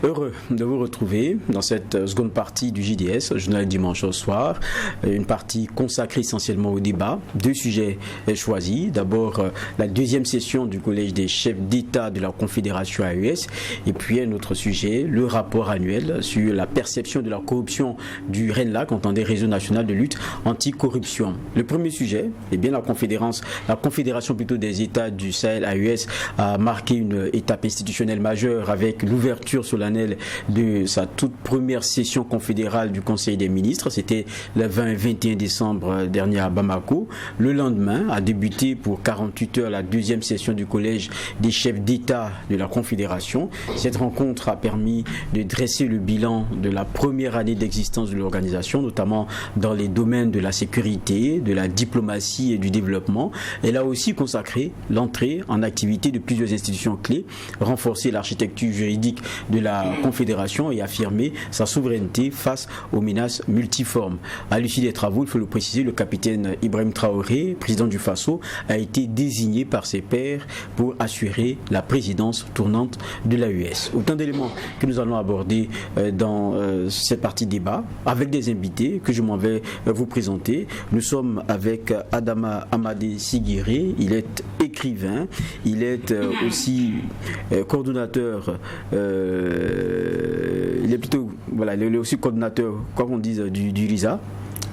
Heureux de vous retrouver dans cette seconde partie du JDS, Journal Dimanche au soir. Une partie consacrée essentiellement au débat. Deux sujets choisis. D'abord, la deuxième session du Collège des chefs d'État de la Confédération AES. Et puis un autre sujet, le rapport annuel sur la perception de la corruption du RENLAC, entendez Réseau national de lutte anticorruption. Le premier sujet, eh bien la Confédération plutôt des États du Sahel AES a marqué une étape institutionnelle majeure avec l'ouverture solennelle de sa toute première session confédérale du Conseil des ministres. C'était le 20 et 21 décembre dernier à Bamako. Le lendemain a débuté pour 48 heures la deuxième session du Collège des chefs d'État de la Confédération. Cette rencontre a permis de dresser le bilan de la première année d'existence de l'organisation, notamment dans les domaines de la sécurité, de la diplomatie et du développement. Elle a aussi consacré l'entrée en activité de plusieurs institutions clés, renforcer l'architecture juridique de la Confédération et affirmer sa souveraineté face aux menaces multiformes. À l'issue des travaux, il faut le préciser, le capitaine Ibrahim Traoré, président du FASO, a été désigné par ses pairs pour assurer la présidence tournante de l'AES. Autant d'éléments que nous allons aborder dans cette partie débat avec des invités que je m'en vais vous présenter. Nous sommes avec Adama Amadé Sigiré, il est écrivain, il est aussi coordonnateur, il est aussi coordonnateur, quoi qu'on dise, du RISA,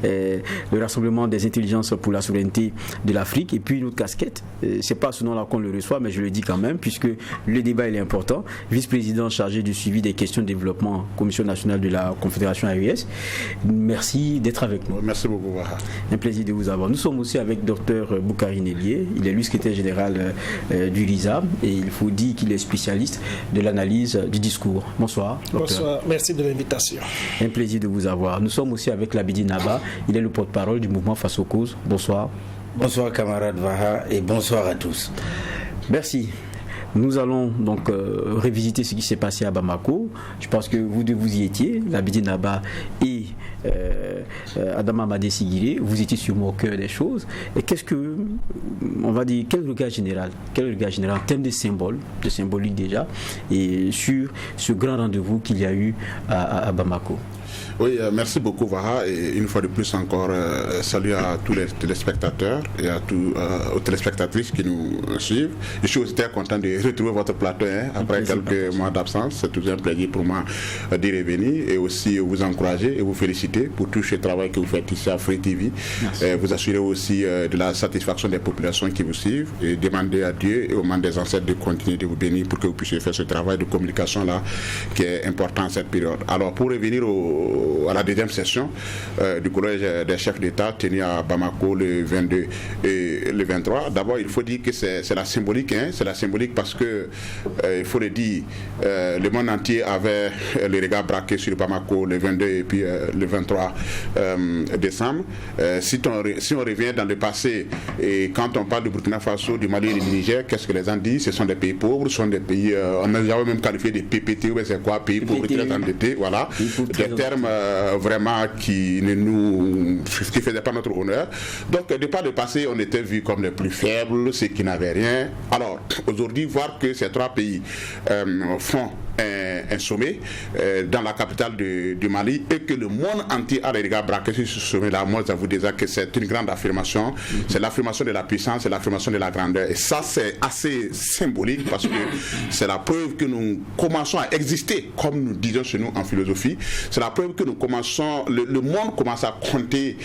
le Rassemblement des intelligences pour la souveraineté de l'Afrique. Et puis une autre casquette, c'est pas ce nom-là qu'on le reçoit, mais je le dis quand même, puisque le débat il est important. Vice-président chargé du suivi des questions de développement, Commission nationale de la Confédération AES. Merci d'être avec nous. Merci beaucoup, Vaha. Un plaisir de vous avoir. Nous sommes aussi avec Dr Boukari Nellier. Il est lui secrétaire général du RISA et il faut dire qu'il est spécialiste de l'analyse du discours. Bonsoir. Docteur. Bonsoir, merci de l'invitation. Un plaisir de vous avoir. Nous sommes aussi avec Labidi Naba. Il est le porte-parole du mouvement Face aux causes. Bonsoir. Bonsoir camarade Vaha et bonsoir à tous. Merci. Nous allons donc revisiter ce qui s'est passé à Bamako. Je pense que vous deux vous y étiez, Labidi Naba et Adama Amadé Sigiré, vous étiez sûrement au cœur des choses. Et quel regard général en termes de symbolique déjà, et sur ce grand rendez-vous qu'il y a eu à Bamako? Oui, merci beaucoup Vaha, et une fois de plus encore, salut à tous les téléspectateurs et à aux téléspectatrices qui nous suivent. Je suis aussi très content de retrouver votre plateau après quelques mois d'absence. C'est toujours un plaisir pour moi d'y revenir et aussi vous encourager et vous féliciter pour tout ce travail que vous faites ici à Free TV. Vous assurer aussi de la satisfaction des populations qui vous suivent et demander à Dieu et aux membres des ancêtres de continuer de vous bénir pour que vous puissiez faire ce travail de communication là qui est important à cette période. Alors pour revenir à la deuxième session du Collège des chefs d'État tenu à Bamako le 22 et le 23. D'abord, il faut dire que c'est la symbolique. C'est la symbolique parce que, il faut le dire, le monde entier avait les regards braqués sur Bamako le 22 et puis le 23 décembre. Si on revient dans le passé, et quand on parle du Burkina Faso, du Mali et du Niger, qu'est-ce que les gens disent? Ce sont des pays pauvres, ce sont des pays, on a déjà même qualifié de PPT, ou c'est quoi, pays pauvres très endettés, voilà. Des termes vraiment qui ne faisaient pas notre honneur. Donc, de par le passé, on était vus comme les plus faibles, ceux qui n'avaient rien. Alors, aujourd'hui, voir que ces trois pays font un sommet dans la capitale du Mali et que le monde entier a les regards braqués sur ce sommet-là, moi, j'avoue déjà que c'est une grande affirmation. C'est l'affirmation de la puissance, c'est l'affirmation de la grandeur. Et ça, c'est assez symbolique parce que c'est la preuve que nous commençons à exister, comme nous disons chez nous en philosophie. C'est la preuve que nous commençons, le monde commence à compter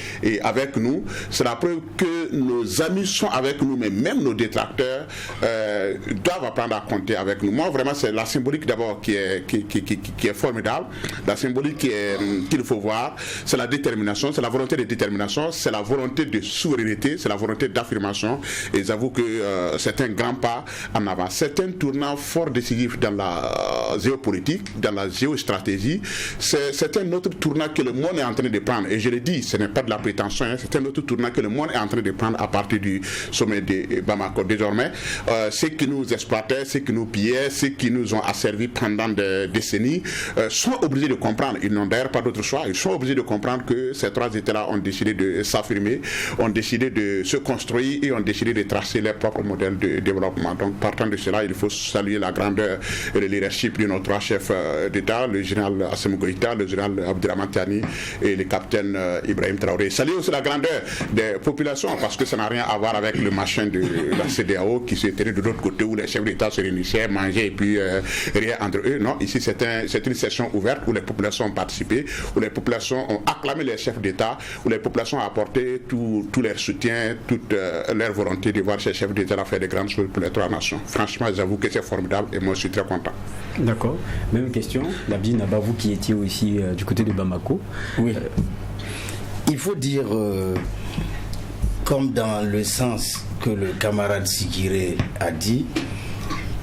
avec nous. C'est la preuve que nos amis sont avec nous, mais même nos détracteurs doivent apprendre à compter avec nous. Moi, vraiment, c'est la symbolique d'abord qui est formidable, la symbolique qu'il faut voir, c'est la détermination, c'est la volonté de détermination, c'est la volonté de souveraineté, c'est la volonté d'affirmation, et j'avoue que c'est un grand pas en avant. C'est un tournant fort décisif dans la géopolitique, dans la géostratégie, c'est un autre tournant que le monde est en train de prendre, et je le dis, ce n'est pas de la prétention, c'est un autre tournant que le monde est en train de prendre à partir du sommet de Bamako. Désormais, ceux qui nous exploitaient, ceux qui nous pillaient, ceux qui nous ont asservis pendant des décennies, sont obligés de comprendre, ils n'ont d'ailleurs pas d'autre choix, ils sont obligés de comprendre que ces trois États-là ont décidé de s'affirmer, ont décidé de se construire et ont décidé de tracer leur propre modèle de développement. Donc partant de cela, il faut saluer la grandeur et le leadership de nos trois chefs d'État, le général Assimi Goïta, le général Abdourahmane Tiani et le capitaine Ibrahim Traoré. Saluer aussi la grandeur des populations, parce que ça n'a rien à voir avec le machin de la CEDEAO qui se tenait de l'autre côté où les chefs d'État se réunissaient, mangeaient et puis rien entre eux. Non, ici c'est une session ouverte où les populations ont participé, où les populations ont acclamé les chefs d'État, où les populations ont apporté tout leur soutien, toute leur volonté de voir ces chefs d'État faire de grandes choses pour les trois nations. Franchement, j'avoue que c'est formidable et moi je suis très content. D'accord. Même question, Labdi Naba, vous qui étiez aussi du côté de Bamako. Oui. Il faut dire, comme dans le sens que le camarade Sikiré a dit,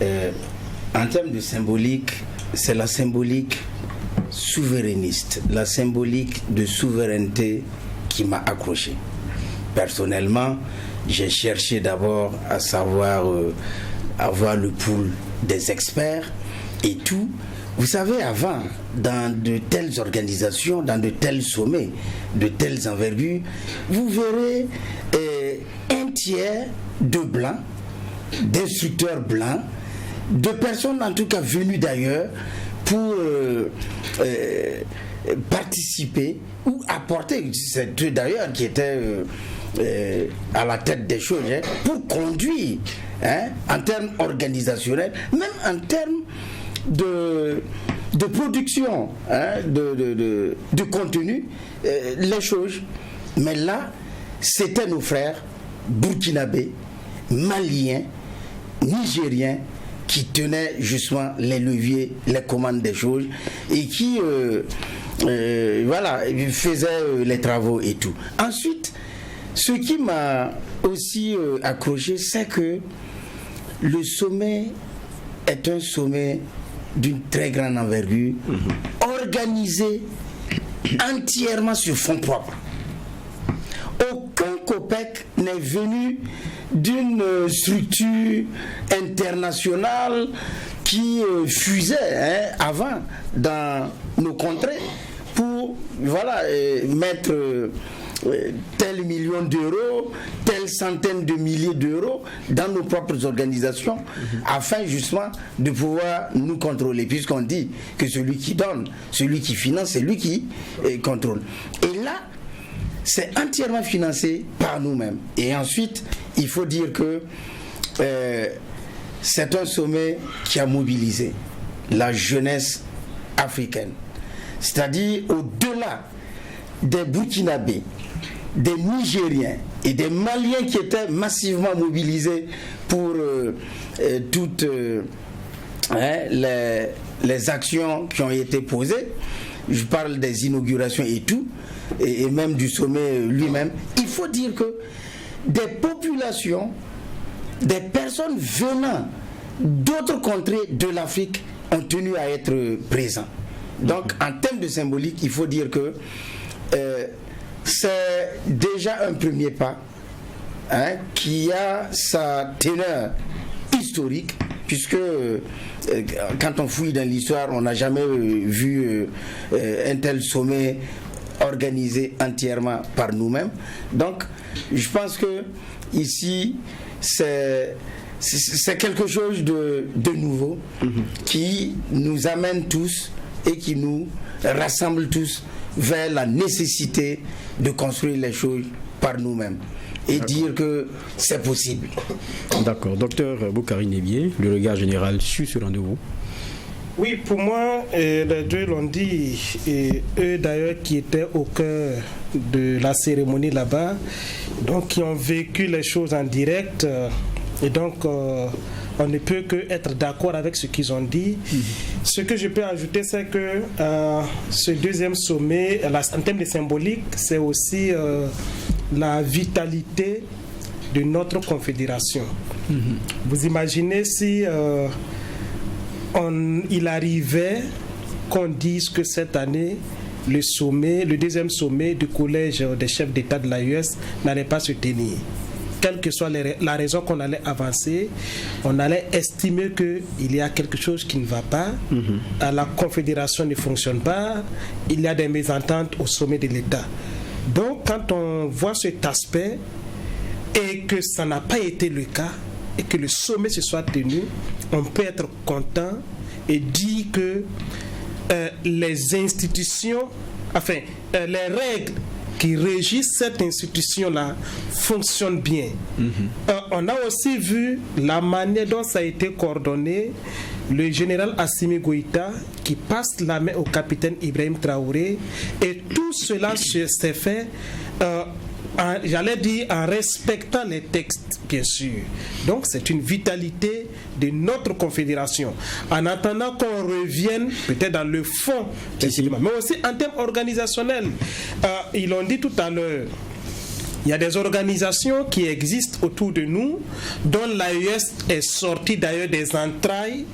en termes de symbolique, c'est la symbolique souverainiste, la symbolique de souveraineté qui m'a accroché. Personnellement, j'ai cherché d'abord à savoir avoir le pool des experts et tout. Vous savez, avant, dans de telles organisations, dans de tels sommets, de telles envergures, vous verrez un tiers de blancs, d'instructeurs blancs, de personnes en tout cas venues d'ailleurs pour participer ou apporter, c'est eux d'ailleurs qui étaient à la tête des choses, pour conduire, en termes organisationnels, même en termes de production, de contenu, les choses. Mais là, c'était nos frères burkinabés, maliens, nigériens qui tenaient justement les leviers, les commandes des choses et qui faisaient les travaux et tout. Ensuite, ce qui m'a aussi accroché, c'est que le sommet est un sommet d'une très grande envergure, organisé entièrement sur fonds propres. Aucun COPEC n'est venu d'une structure internationale qui fusait avant dans nos contrées pour mettre tel million d'euros, telle centaine de milliers d'euros dans nos propres organisations afin justement de pouvoir nous contrôler, puisqu'on dit que celui qui donne, celui qui finance, c'est lui qui contrôle. Et là, c'est entièrement financé par nous-mêmes. Et ensuite, il faut dire que c'est un sommet qui a mobilisé la jeunesse africaine. C'est-à-dire au-delà des Burkinabés, des Nigériens et des Maliens qui étaient massivement mobilisés pour toutes les actions qui ont été posées. Je parle des inaugurations et tout, et même du sommet lui-même. Il faut dire que des populations, des personnes venant d'autres contrées de l'Afrique ont tenu à être présents. Donc en termes de symbolique, il faut dire que c'est déjà un premier pas qui a sa teneur historique, puisque quand on fouille dans l'histoire, on n'a jamais vu un tel sommet organisé entièrement par nous-mêmes. Donc je pense que ici c'est quelque chose de nouveau qui nous amène tous et qui nous rassemble tous vers la nécessité de construire les choses par nous-mêmes et dire que c'est possible. D'accord. Docteur Boukari Nebié, le regard général sur ce rendez-vous. Oui, pour moi, les deux l'ont dit, et eux d'ailleurs qui étaient au cœur de la cérémonie là-bas, donc qui ont vécu les choses en direct, et donc on ne peut que être d'accord avec ce qu'ils ont dit. Ce que je peux ajouter, c'est que ce deuxième sommet, en termes de symbolique, c'est aussi la vitalité de notre confédération. Vous imaginez si il arrivait qu'on dise que cette année, le deuxième sommet du collège des chefs d'État de l'AES n'allait pas se tenir. quelle que soit la raison qu'on allait avancer, on allait estimer qu'il y a quelque chose qui ne va pas, la confédération ne fonctionne pas, il y a des mésententes au sommet de l'État. Donc quand on voit cet aspect et que ça n'a pas été le cas, et que le sommet se soit tenu, on peut être content et dire que les institutions, les règles qui régissent cette institution-là fonctionnent bien. On a aussi vu la manière dont ça a été coordonné. Le général Assimi Goïta qui passe la main au capitaine Ibrahim Traoré, et tout cela s'est fait en respectant les textes, bien sûr. Donc c'est une vitalité de notre confédération. En attendant qu'on revienne peut-être dans le fond, mais aussi en termes organisationnels. Ils l'ont dit tout à l'heure, il y a des organisations qui existent autour de nous, dont l'AES est sortie d'ailleurs des entrailles.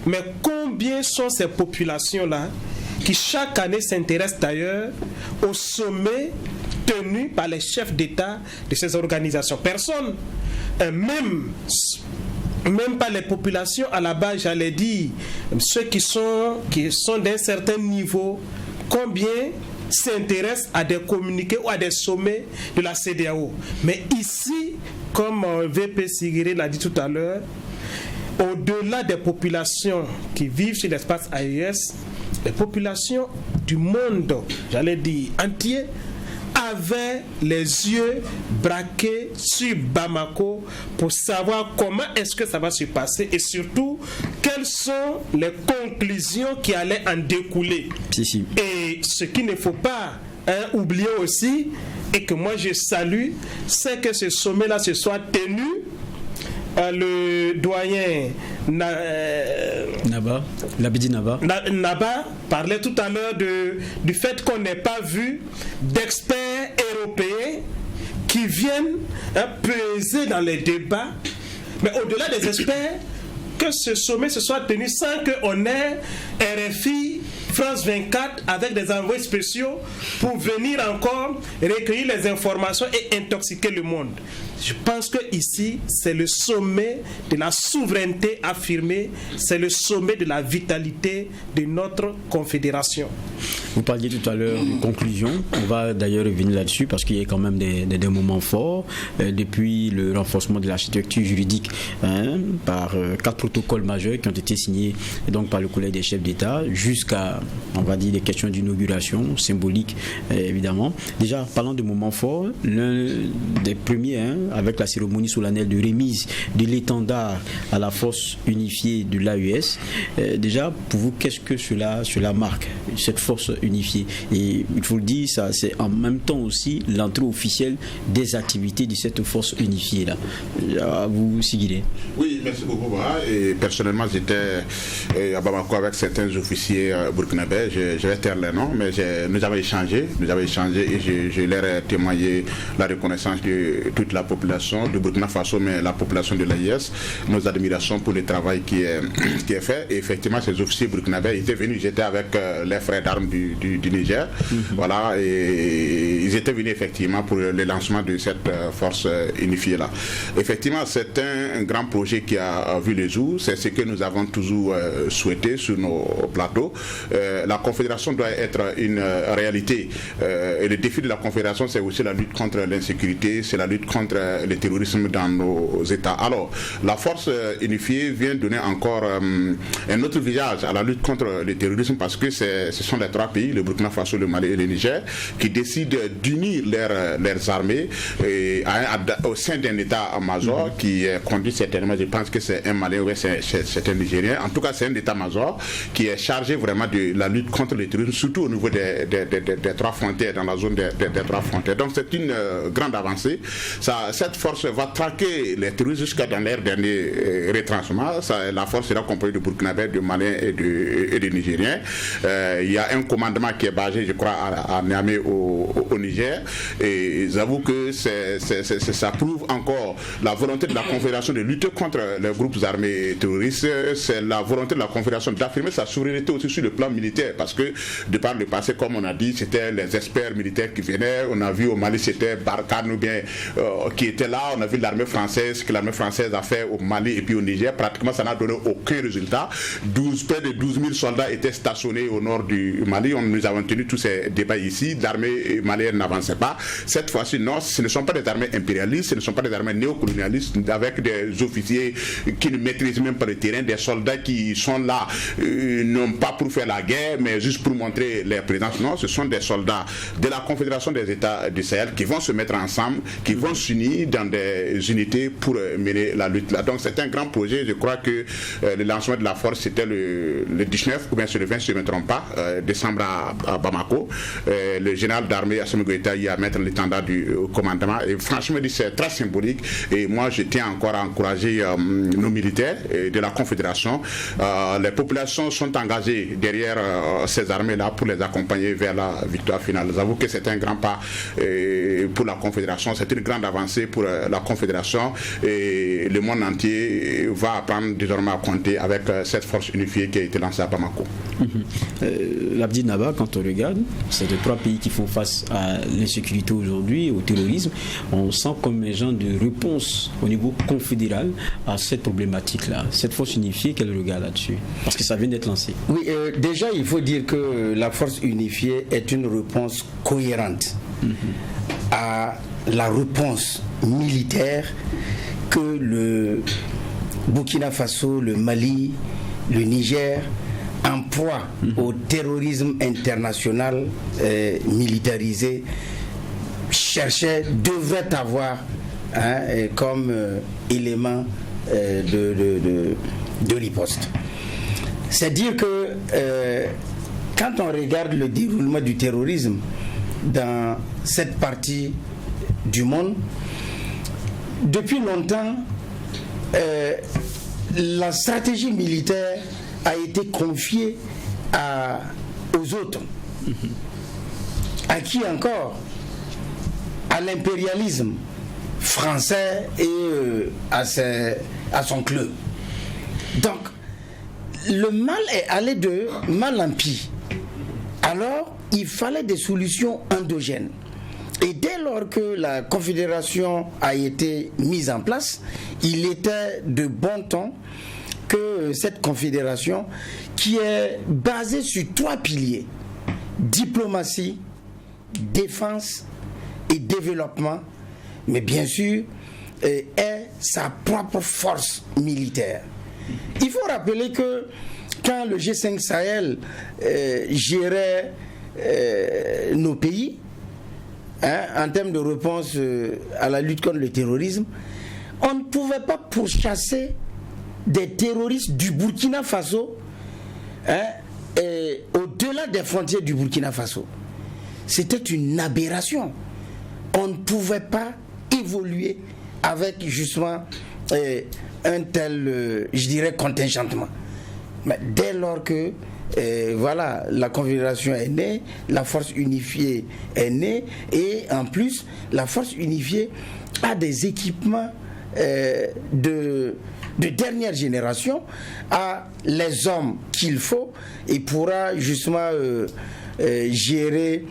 Mais combien sont ces populations-là qui chaque année s'intéressent d'ailleurs au sommet tenu par les chefs d'État de ces organisations? Personne. Même pas les populations à la base, j'allais dire, ceux qui sont d'un certain niveau, combien s'intéressent à des communiqués ou à des sommets de la CEDEAO. Mais ici, comme VP Sigiri l'a dit tout à l'heure, au-delà des populations qui vivent sur l'espace AES, les populations du monde, j'allais dire entier, avaient les yeux braqués sur Bamako pour savoir comment est-ce que ça va se passer et surtout quelles sont les conclusions qui allaient en découler. Et ce qu'il ne faut pas oublier aussi, et que moi je salue, c'est que ce sommet-là se soit tenu. Le doyen Naba parlait tout à l'heure du fait qu'on n'ait pas vu d'experts européens qui viennent peser dans les débats, mais au-delà des experts, que ce sommet se soit tenu sans qu'on ait RFI, France 24 avec des envoyés spéciaux pour venir encore recueillir les informations et intoxiquer le monde. Je pense que ici, c'est le sommet de la souveraineté affirmée, c'est le sommet de la vitalité de notre confédération. Vous parliez tout à l'heure de conclusion, on va d'ailleurs revenir là-dessus parce qu'il y a quand même des moments forts, depuis le renforcement de l'architecture juridique par 4 protocoles majeurs qui ont été signés donc par le Collège des chefs d'État, jusqu'à, on va dire, des questions d'inauguration symbolique évidemment. Déjà, parlant de moments forts, l'un des premiers, avec la cérémonie solennelle de remise de l'étendard à la force unifiée de l'AES. Déjà, pour vous, qu'est-ce que cela marque, cette force unifiée? Et il faut le dire, ça, c'est en même temps aussi l'entrée officielle des activités de cette force unifiée-là. À vous, Sigiri. Oui, merci beaucoup. Et personnellement, j'étais à Bamako avec certains officiers burkinabés. Je vais taire les noms, mais nous avons échangé et je leur ai témoigné la reconnaissance de toute la population de Burkina Faso, mais la population de l'AES, nos admirations pour le travail qui est fait. Et effectivement, ces officiers burkinabés étaient venus, j'étais avec les frères d'armes du Niger, voilà, et ils étaient venus effectivement pour le lancement de cette force unifiée là. Effectivement, c'est un grand projet qui a vu le jour, c'est ce que nous avons toujours souhaité sur nos plateaux. La confédération doit être une réalité, et le défi de la confédération, c'est aussi la lutte contre l'insécurité, c'est la lutte contre le terrorisme dans nos États. Alors, la force unifiée vient donner encore un autre visage à la lutte contre le terrorisme, parce que ce sont les 3 pays, le Burkina Faso, le Mali et le Niger, qui décident d'unir leurs armées au sein d'un état-major qui conduit certainement, je pense que c'est un Malien ou c'est un Nigérien, en tout cas c'est un état-major qui est chargé vraiment de la lutte contre le terrorisme, surtout au niveau des 3 frontières, dans la zone des 3 frontières. Donc c'est une grande avancée. Cette force va traquer les terroristes jusqu'à dans leur dernier retranchement. La force sera composée de Burkinabés, de Maliens et de Nigériens. Il y a un commandement qui est basé, je crois, à Niamey au Niger. Et j'avoue que ça prouve encore la volonté de la Confédération de lutter contre les groupes armés terroristes. C'est la volonté de la Confédération d'affirmer sa souveraineté aussi sur le plan militaire. Parce que, de par le passé, comme on a dit, c'était les experts militaires qui venaient. On a vu au Mali, c'était Barkhane ou bien qui qui étaient là. On a vu l'armée française, ce que l'armée française a fait au Mali et puis au Niger. Pratiquement, ça n'a donné aucun résultat. Près de 12 000 soldats étaient stationnés au nord du Mali. Nous avons tenu tous ces débats ici. L'armée malienne n'avançait pas. Cette fois-ci, non, ce ne sont pas des armées impérialistes, ce ne sont pas des armées néocolonialistes avec des officiers qui ne maîtrisent même pas le terrain, des soldats qui sont là, non pas pour faire la guerre, mais juste pour montrer leur présence. Non, ce sont des soldats de la Confédération des États du Sahel qui vont se mettre ensemble, qui vont s'unir dans des unités pour mener la lutte là. Donc c'est un grand projet. Je crois que le lancement de la force c'était le 19 ou bien c'est le 20 si je ne me trompe pas, décembre à Bamako. Le général d'armée Assimi Goïta y a mettre l'étendard du commandement et franchement c'est très symbolique et moi je tiens encore à encourager nos militaires de la Confédération. Les populations sont engagées derrière ces armées là pour les accompagner vers la victoire finale. J'avoue que c'est un grand pas pour la Confédération, c'est une grande avancée pour la Confédération et le monde entier va apprendre désormais à compter avec cette force unifiée qui a été lancée à Bamako. L'Abdi Naba, quand on regarde, c'est les trois pays qui font face à l'insécurité aujourd'hui, au terrorisme. On sent comme un genre de réponse au niveau confédéral à cette problématique-là. Cette force unifiée, quel regard là-dessus? Parce que ça vient d'être lancé. Oui, déjà il faut dire que la force unifiée est une réponse cohérente à la réponse militaire que le Burkina Faso, le Mali, le Niger en proie au terrorisme international militarisé devrait avoir comme élément de riposte. C'est dire que quand on regarde le déroulement du terrorisme dans cette partie du monde, depuis longtemps, la stratégie militaire a été confiée aux autres. À qui encore? À l'impérialisme français et à son club. Donc, le mal est allé de mal en pis. Alors, il fallait des solutions endogènes. Et dès lors que la Confédération a été mise en place, il était de bon ton que cette Confédération, qui est basée sur trois piliers, diplomatie, défense et développement, mais bien sûr, est sa propre force militaire. Il faut rappeler que quand le G5 Sahel gérait nos pays, en termes de réponse à la lutte contre le terrorisme, on ne pouvait pas pourchasser des terroristes du Burkina Faso au-delà des frontières du Burkina Faso. C'était une aberration. On ne pouvait pas évoluer avec justement un tel, je dirais, contingentement. Mais dès lors que voilà, la Confédération est née, la force unifiée est née, et en plus, la force unifiée a des équipements de dernière génération, a les hommes qu'il faut et pourra justement gérer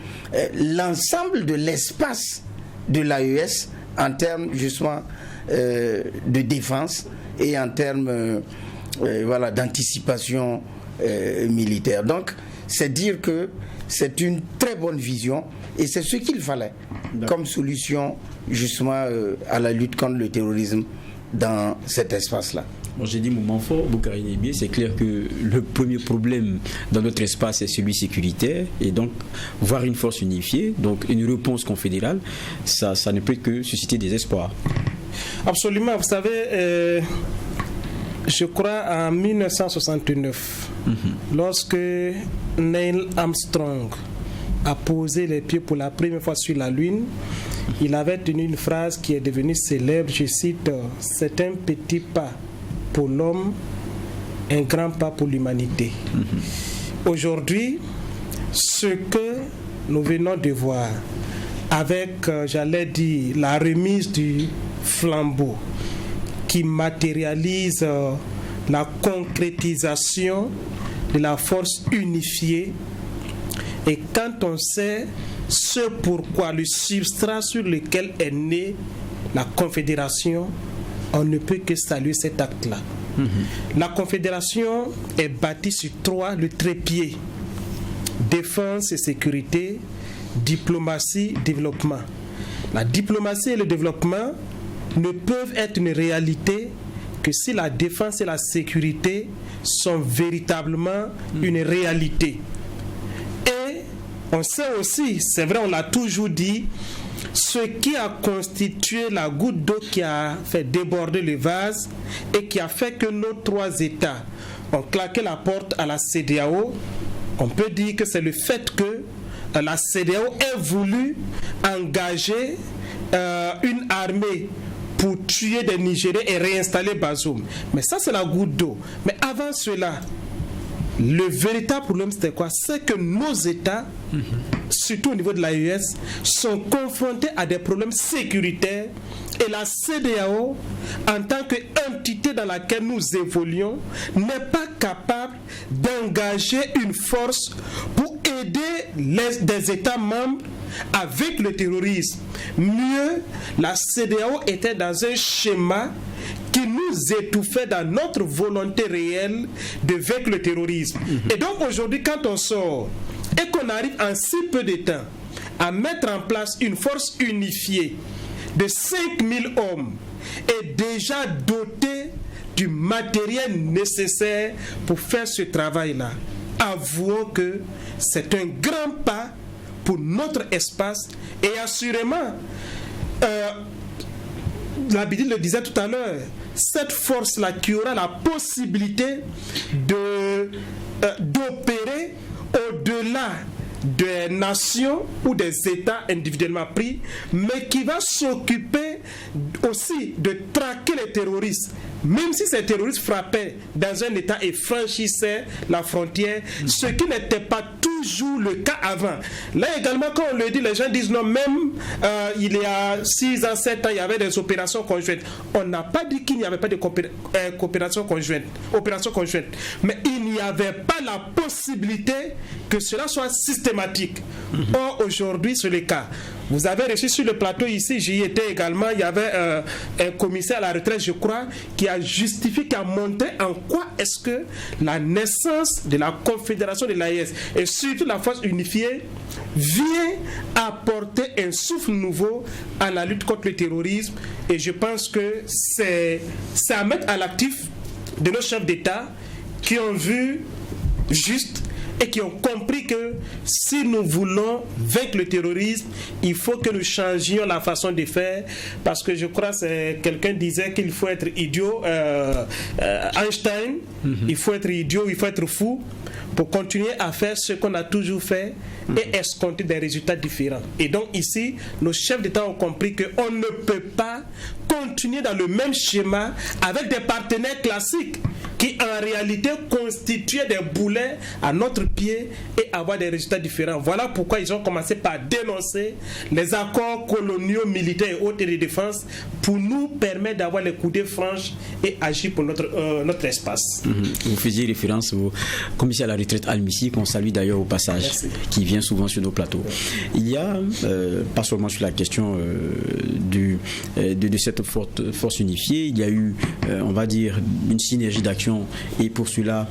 l'ensemble de l'espace de l'AES en termes justement de défense et en termes voilà, d'anticipation militaire. Donc, c'est dire que c'est une très bonne vision et c'est ce qu'il fallait comme solution justement à la lutte contre le terrorisme dans cet espace-là. Bon, j'ai dit moment fort, Boukari Nébié, c'est clair que le premier problème dans notre espace est celui sécuritaire, et donc voir une force unifiée, donc une réponse confédérale, ça ne peut que susciter des espoirs. Absolument, vous savez, je crois en 1969, lorsque Neil Armstrong a posé les pieds pour la première fois sur la Lune, il avait tenu une phrase qui est devenue célèbre, je cite, « C'est un petit pas pour l'homme, un grand pas pour l'humanité ». Aujourd'hui, ce que nous venons de voir avec, j'allais dire, la remise du flambeau qui matérialise la concrétisation de la force unifiée, et quand on sait ce pourquoi le substrat sur lequel est née la Confédération, on ne peut que saluer cet acte-là. La Confédération est bâtie sur 3, le trépied: défense et sécurité, diplomatie, développement. La diplomatie et le développement ne peuvent être une réalité que si la défense et la sécurité sont véritablement une réalité. Et on sait aussi, c'est vrai, on l'a toujours dit, ce qui a constitué la goutte d'eau qui a fait déborder le vase et qui a fait que nos 3 États ont claqué la porte à la CEDEAO, on peut dire que c'est le fait que la CEDEAO ait voulu engager une armée pour tuer des Nigériens et réinstaller Bazoum. Mais ça, c'est la goutte d'eau. Mais avant cela, le véritable problème, c'était quoi? C'est que nos États, surtout au niveau de l'AES, sont confrontés à des problèmes sécuritaires. Et la CEDEAO, en tant qu'entité dans laquelle nous évoluons, n'est pas capable d'engager une force pour aider des États membres avec le terrorisme. Mieux, la CEDEAO était dans un schéma qui nous étouffait dans notre volonté réelle de vaincre le terrorisme. Et donc aujourd'hui, quand on sort et qu'on arrive en si peu de temps à mettre en place une force unifiée de 5000 hommes et déjà dotée du matériel nécessaire pour faire ce travail-là, avouons que c'est un grand pas pour notre espace. Et assurément, Labidi le disait tout à l'heure, cette force-là qui aura la possibilité d'opérer au-delà des nations ou des États individuellement pris, mais qui va s'occuper aussi de traquer les terroristes. Même si ces terroristes frappaient dans un État et franchissaient la frontière, ce qui n'était pas toujours le cas avant. Là également, quand on le dit, les gens disent non, même il y a 6 ans, 7 ans, il y avait des opérations conjointes. On n'a pas dit qu'il n'y avait pas de opération conjointe, mais il n'y avait pas la possibilité que cela soit systématique. Or, aujourd'hui, c'est le cas. Vous avez reçu sur le plateau ici, j'y étais également, il y avait un commissaire à la retraite, je crois, qui a justifié, qui a montré en quoi est-ce que la naissance de la Confédération de l'AES et surtout la force unifiée vient apporter un souffle nouveau à la lutte contre le terrorisme. Et je pense que c'est à mettre à l'actif de nos chefs d'État qui ont vu juste et qui ont compris que si nous voulons vaincre le terrorisme, il faut que nous changions la façon de faire, parce que je crois que quelqu'un disait qu'il faut être idiot, Einstein, il faut être idiot, il faut être fou pour continuer à faire ce qu'on a toujours fait et escompter des résultats différents. Et donc ici, nos chefs d'État ont compris qu'on ne peut pas continuer dans le même schéma avec des partenaires classiques qui en réalité constituaient des boulets à notre pied et avoir des résultats différents. Voilà pourquoi ils ont commencé par dénoncer les accords coloniaux, militaires et autres de défense pour nous permettre d'avoir les coudées franches et agir pour notre espace. Vous faisiez référence au commissaire à la retraite Al-Missi, qu'on salue d'ailleurs au passage. Merci. Qui vient souvent sur nos plateaux. Il y a, pas seulement sur la question de cette force unifiée, il y a eu, on va dire, une synergie d'action et pour cela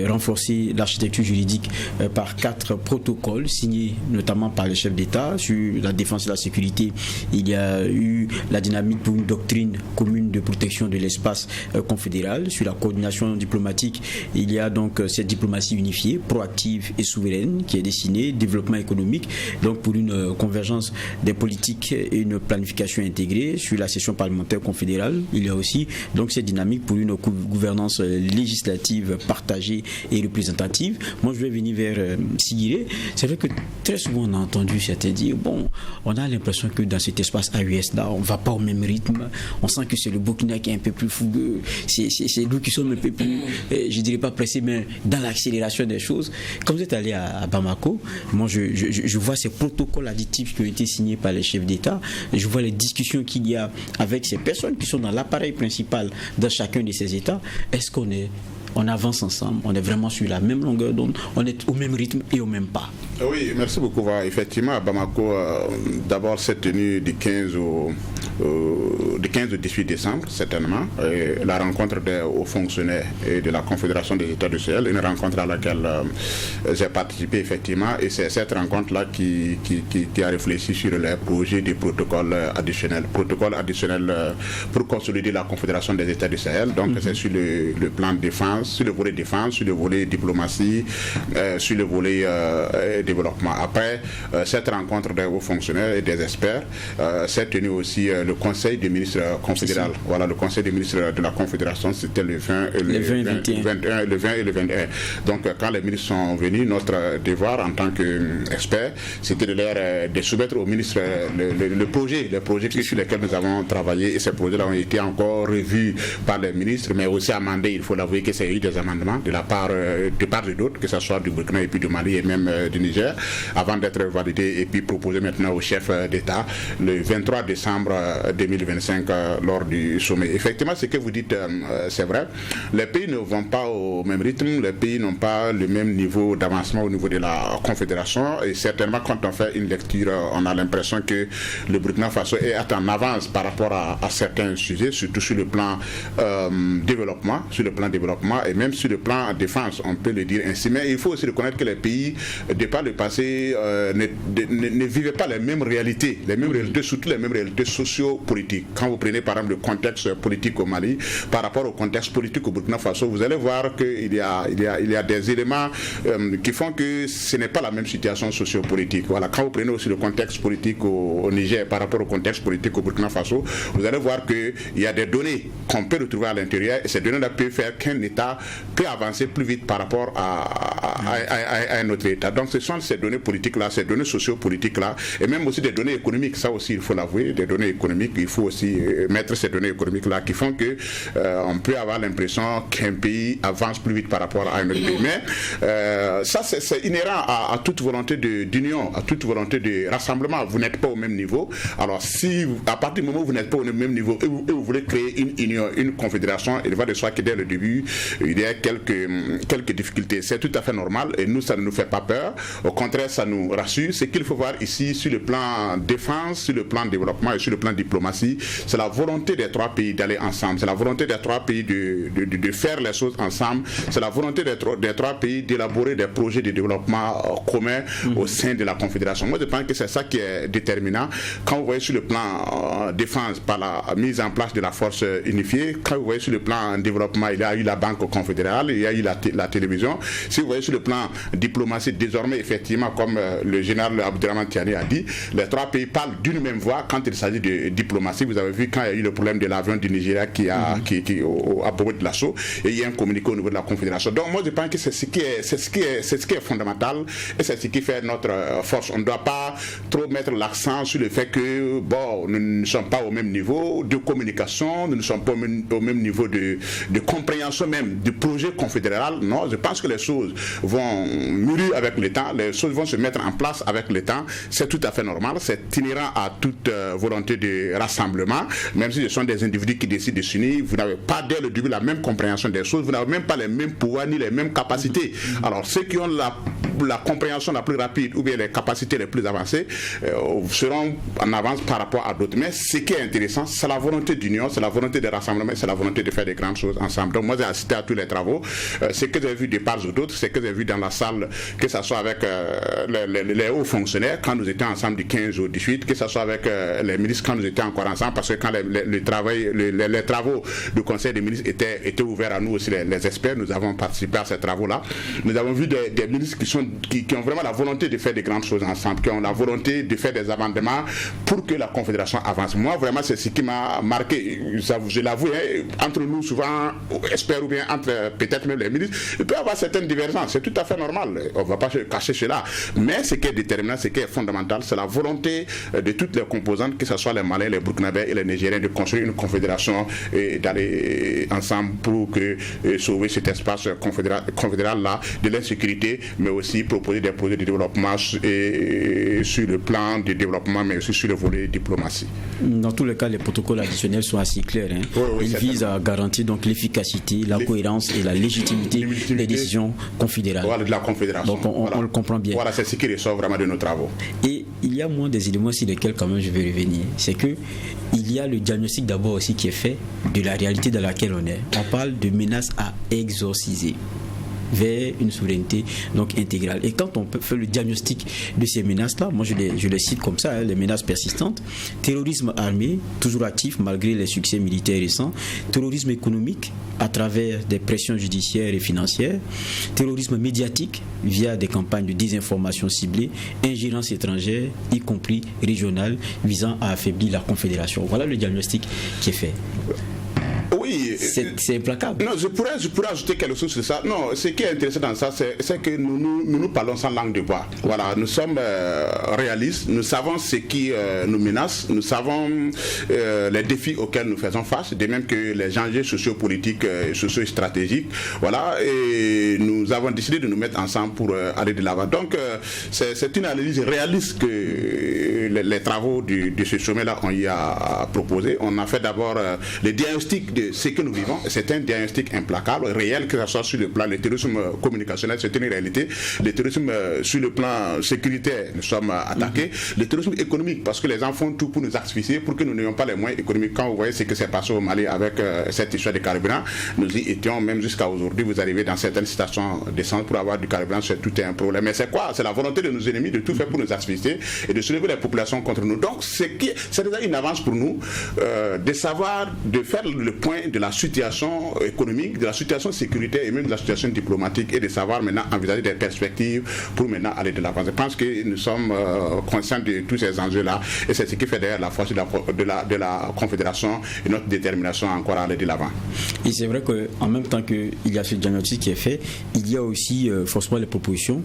renforcer l'architecture juridique par 4 protocoles signés notamment par les chefs d'État. Sur la défense et la sécurité, il y a eu la dynamique pour une doctrine commune de protection de l'espace confédéral. Sur la coordination diplomatique, il y a donc cette diplomatie unifiée, proactive et souveraine qui est dessinée, développement économique, donc pour une convergence des politiques et une planification intégrée. Sur la session parlementaire confédérale, il y a aussi donc cette dynamique pour une gouvernance législative partagée et représentative. Moi, je vais venir vers Sigiré. C'est vrai que très souvent, on a entendu certains dire, bon, on a l'impression que dans cet espace AES-là, on ne va pas au même rythme. On sent que c'est le Burkina qui est un peu plus fougueux. C'est nous qui sommes un peu plus, je ne dirais pas pressés, mais dans l'accélération des choses. Quand vous êtes allé à Bamako, moi, je vois ces protocoles additifs qui ont été signés par les chefs d'État. Je vois les discussions qu'il y a avec ces personnes qui sont dans l'appareil principal dans chacun de ces États. Est-ce qu'on avance ensemble, on est vraiment sur la même longueur d'onde, on est au même rythme et au même pas? Oui, merci beaucoup. Effectivement, à Bamako, d'abord cette tenue du 15 au du 15 au 18 décembre, certainement, la rencontre des hauts fonctionnaires et de la Confédération des États du Sahel, une rencontre à laquelle j'ai participé effectivement, et c'est cette rencontre-là qui a réfléchi sur les projets des protocoles additionnels pour consolider la Confédération des États du Sahel. Donc c'est sur le plan de défense, sur le volet défense, sur le volet diplomatie, sur le volet développement. Après cette rencontre des hauts fonctionnaires et des experts, s'est tenu aussi le Conseil des ministres confédéral. Voilà, le Conseil des ministres de la Confédération, c'était le 20 et le 21. Donc quand les ministres sont venus, notre devoir en tant qu'experts, c'était de soumettre aux ministres les projets sur lesquels nous avons travaillé, et ces projets-là ont été encore revus par les ministres, mais aussi amendés. Il faut l'avouer que c'est eu des amendements de part et d'autre, que ce soit du Burkina et puis du Mali et même du Niger, avant d'être validés et puis proposés maintenant au chef d'État le 23 décembre 2025 lors du sommet. Effectivement, ce que vous dites, c'est vrai. Les pays ne vont pas au même rythme, les pays n'ont pas le même niveau d'avancement au niveau de la Confédération, et certainement quand on fait une lecture, on a l'impression que le Burkina Faso est en avance par rapport à certains sujets, surtout sur le plan développement, et même sur le plan défense, on peut le dire ainsi. Mais il faut aussi reconnaître que les pays, de par le passé, ne vivaient pas les mêmes réalités, surtout les mêmes réalités socio-politiques. Quand vous prenez par exemple le contexte politique au Mali, par rapport au contexte politique au Burkina Faso, vous allez voir qu'il y a des éléments qui font que ce n'est pas la même situation socio-politique. Voilà. Quand vous prenez aussi le contexte politique au Niger par rapport au contexte politique au Burkina Faso, vous allez voir qu'il y a des données qu'on peut retrouver à l'intérieur, et ces données-là peuvent faire qu'un État peut avancer plus vite par rapport à un autre État. Donc ce sont ces données politiques-là, ces données socio-politiques-là, et même aussi des données économiques, ça aussi il faut l'avouer, des données économiques, il faut aussi mettre ces données économiques-là qui font que on peut avoir l'impression qu'un pays avance plus vite par rapport à un autre pays. Mais ça c'est inhérent à toute volonté d'union, à toute volonté de rassemblement. Vous n'êtes pas au même niveau. Alors si à partir du moment où vous n'êtes pas au même niveau et vous voulez créer une union, une confédération, il va de soi que dès le début il y a quelques difficultés. C'est tout à fait normal, et nous ça ne nous fait pas peur. Au contraire, ça nous rassure. Ce qu'il faut voir ici sur le plan défense, sur le plan développement et sur le plan diplomatie, c'est la volonté des trois pays d'aller ensemble. C'est la volonté des trois pays de faire les choses ensemble. C'est la volonté des trois pays d'élaborer des projets de développement communs au sein de la Confédération. Moi, je pense que c'est ça qui est déterminant. Quand vous voyez sur le plan défense, par la mise en place de la force unifiée, quand vous voyez sur le plan développement, il y a eu la Banque confédérale, il y a eu la télévision. Si vous voyez sur le plan diplomatie, désormais, effectivement, comme le général Abdourahmane Tiani a dit, les trois pays parlent d'une même voix quand il s'agit de diplomatie. Vous avez vu quand il y a eu le problème de l'avion du Nigeria qui à propos de l'assaut, et il y a un communiqué au niveau de la Confédération. Donc moi je pense que c'est ce qui est fondamental, et c'est ce qui fait notre force. On ne doit pas trop mettre l'accent sur le fait que nous ne sommes pas au même niveau de communication, nous ne sommes pas au même niveau de compréhension même du projet confédéral. Non, je pense que les choses vont mûrir avec le temps, les choses vont se mettre en place avec le temps. C'est tout à fait normal, c'est inhérent à toute volonté de rassemblement, même si ce sont des individus qui décident de s'unir. Vous n'avez pas dès le début la même compréhension des choses, vous n'avez même pas les mêmes pouvoirs ni les mêmes capacités. Alors ceux qui ont la compréhension la plus rapide ou bien les capacités les plus avancées seront en avance par rapport à d'autres. Mais ce qui est intéressant, c'est la volonté d'union, c'est la volonté de rassemblement, c'est la volonté de faire des grandes choses ensemble. Donc moi j'ai assisté à tous les travaux, ce que j'ai vu de part ou d'autre, ce que j'ai vu dans la salle, que ce soit avec les hauts fonctionnaires quand nous étions ensemble du 15 au 18, que ce soit avec les ministres quand nous étions encore ensemble, parce que quand les travaux du Conseil des ministres étaient ouverts à nous aussi, les experts, nous avons participé à ces travaux-là. Nous avons vu des ministres qui ont vraiment la volonté de faire des grandes choses ensemble, qui ont la volonté de faire des amendements pour que la Confédération avance. Moi, vraiment, c'est ce qui m'a marqué. Je l'avoue, entre nous, souvent, experts ou bien entre peut-être même les ministres, il peut y avoir certaines divergences. C'est tout à fait normal. On ne va pas cacher cela. Mais ce qui est déterminant, ce qui est fondamental, c'est la volonté de toutes les composantes, que ce soit les Maliens, les Burkinabés et les Nigériens, de construire une confédération et d'aller ensemble pour sauver cet espace confédéral-là de l'insécurité, mais aussi proposer des projets de développement sur le plan de développement, mais aussi sur le volet diplomatie. Dans tous les cas, les protocoles additionnels sont assez clairs. Ils visent à garantir donc l'efficacité, la cohérence et la légitimité des décisions confédérales. Voilà, de la Confédération. Donc on le comprend bien. Voilà, c'est ce qui ressort vraiment de nos travaux. Et il il y a moins des éléments sur lesquels quand même je vais revenir. C'est que il y a le diagnostic d'abord aussi qui est fait de la réalité dans laquelle on est. On parle de menaces à exorciser vers une souveraineté donc intégrale. Et quand on peut faire le diagnostic de ces menaces-là, moi je les cite comme ça, les menaces persistantes: terrorisme armé, toujours actif malgré les succès militaires récents, terrorisme économique à travers des pressions judiciaires et financières, terrorisme médiatique via des campagnes de désinformation ciblées, ingérence étrangère, y compris régionale, visant à affaiblir la Confédération. Voilà le diagnostic qui est fait. Oui, c'est implacable. Non, je pourrais ajouter quelque chose sur ça. Non, ce qui est intéressant dans ça, c'est que nous parlons sans langue de bois. Voilà, nous sommes réalistes, nous savons ce qui nous menace, nous savons les défis auxquels nous faisons face, de même que les enjeux sociopolitiques et socio-stratégiques. Voilà, et nous avons décidé de nous mettre ensemble pour aller de l'avant. Donc, c'est une analyse réaliste que les travaux de ce sommet-là ont eu à proposer. On a fait d'abord le diagnostic de ce que nous vivons. C'est un diagnostic implacable, réel, que ce soit sur le plan du terrorisme communicationnel, c'est une réalité. Le terrorisme sur le plan sécuritaire, nous sommes attaqués. Le terrorisme économique, parce que les gens font tout pour nous asphyxier, pour que nous n'ayons pas les moyens économiques. Quand vous voyez ce que s'est passé au Mali avec cette histoire de carburant, nous y étions même jusqu'à aujourd'hui. Vous arrivez dans certaines stations d'essence pour avoir du carburant, c'est tout un problème. Mais c'est quoi? C'est la volonté de nos ennemis de tout faire pour nous asphyxier et de soulever les populations contre nous. Donc, c'est déjà une avance pour nous de savoir, de faire le point de la situation économique, de la situation sécuritaire et même de la situation diplomatique, et de savoir maintenant envisager des perspectives pour maintenant aller de l'avant. Je pense que nous sommes conscients de tous ces enjeux-là, et c'est ce qui fait d'ailleurs la force de la Confédération et notre détermination encore à aller de l'avant. Et c'est vrai qu'en même temps qu'il y a ce diagnostic qui est fait, il y a aussi forcément les propositions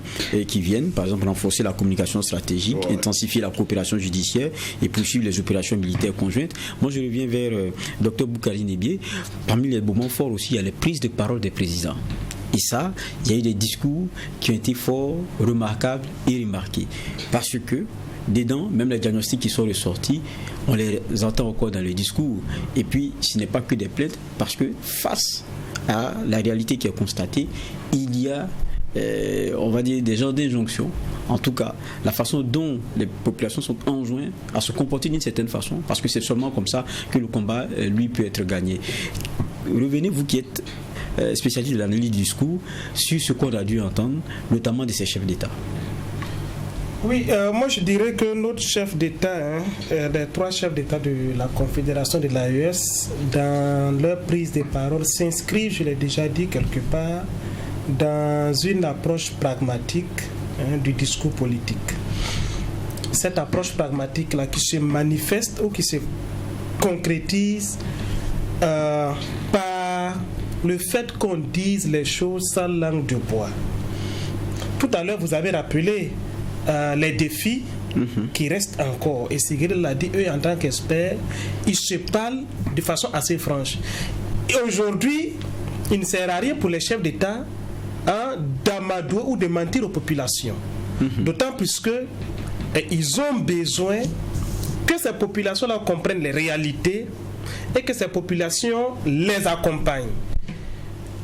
qui viennent, par exemple renforcer la communication stratégique, intensifier la coopération judiciaire et poursuivre les opérations militaires conjointes. Moi je reviens vers Dr Boukari Nebié. Parmi les moments forts aussi, il y a les prises de parole des présidents. Et ça, il y a eu des discours qui ont été forts, remarquables et remarqués. Parce que dedans, même les diagnostics qui sont ressortis, on les entend encore dans les discours. Et puis, ce n'est pas que des plaintes, parce que face à la réalité qui est constatée, il y a on va dire des genres d'injonctions. En tout cas, la façon dont les populations sont enjointes à se comporter d'une certaine façon, parce que c'est seulement comme ça que le combat, lui, peut être gagné. Revenez, vous qui êtes spécialiste de l'analyse du discours, sur ce qu'on a dû entendre, notamment de ces chefs d'État. Oui, moi je dirais que notre chef d'État, les trois chefs d'État de la Confédération de l'AES, dans leur prise de parole, s'inscrivent, je l'ai déjà dit quelque part, dans une approche pragmatique du discours politique. Cette approche pragmatique-là qui se manifeste ou qui se concrétise par le fait qu'on dise les choses sans langue de bois. Tout à l'heure, vous avez rappelé les défis qui restent encore. Et Cyril l'a dit, eux, en tant qu'experts, ils se parlent de façon assez franche. Et aujourd'hui, il ne sert à rien pour les chefs d'État d'amadouer ou de mentir aux populations. D'autant plus que ils ont besoin que ces populations-là comprennent les réalités et que ces populations les accompagnent.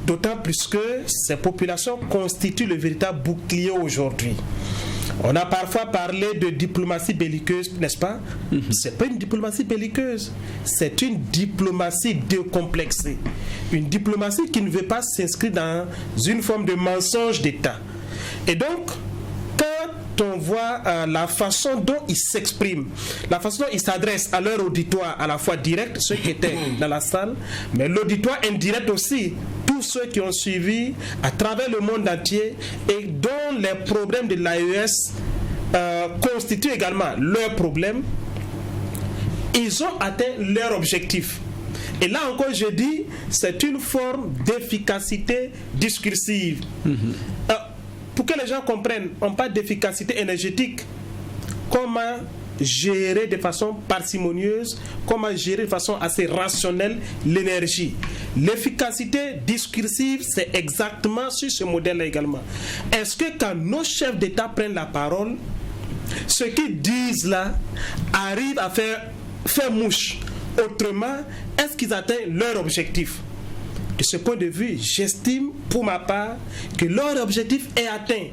D'autant plus que ces populations constituent le véritable bouclier aujourd'hui. On a parfois parlé de diplomatie belliqueuse, n'est-ce pas? C'est pas une diplomatie belliqueuse, c'est une diplomatie décomplexée. Une diplomatie qui ne veut pas s'inscrire dans une forme de mensonge d'État. Et donc, quand on voit la façon dont ils s'expriment, la façon dont ils s'adressent à leur auditoire, à la fois direct, ceux qui étaient dans la salle, mais l'auditoire indirect aussi, tous ceux qui ont suivi à travers le monde entier et dont les problèmes de l'AES constituent également leurs problèmes, ils ont atteint leur objectif. Et là encore, je dis, c'est une forme d'efficacité discursive. Pour que les gens comprennent, on parle d'efficacité énergétique. Comment gérer de façon parcimonieuse, comment gérer de façon assez rationnelle l'énergie. L'efficacité discursive, c'est exactement sur ce modèle-là également. Est-ce que quand nos chefs d'État prennent la parole, ce qu'ils disent là arrive à faire mouche? Autrement, est-ce qu'ils atteignent leur objectif? De ce point de vue, j'estime pour ma part que leur objectif est atteint.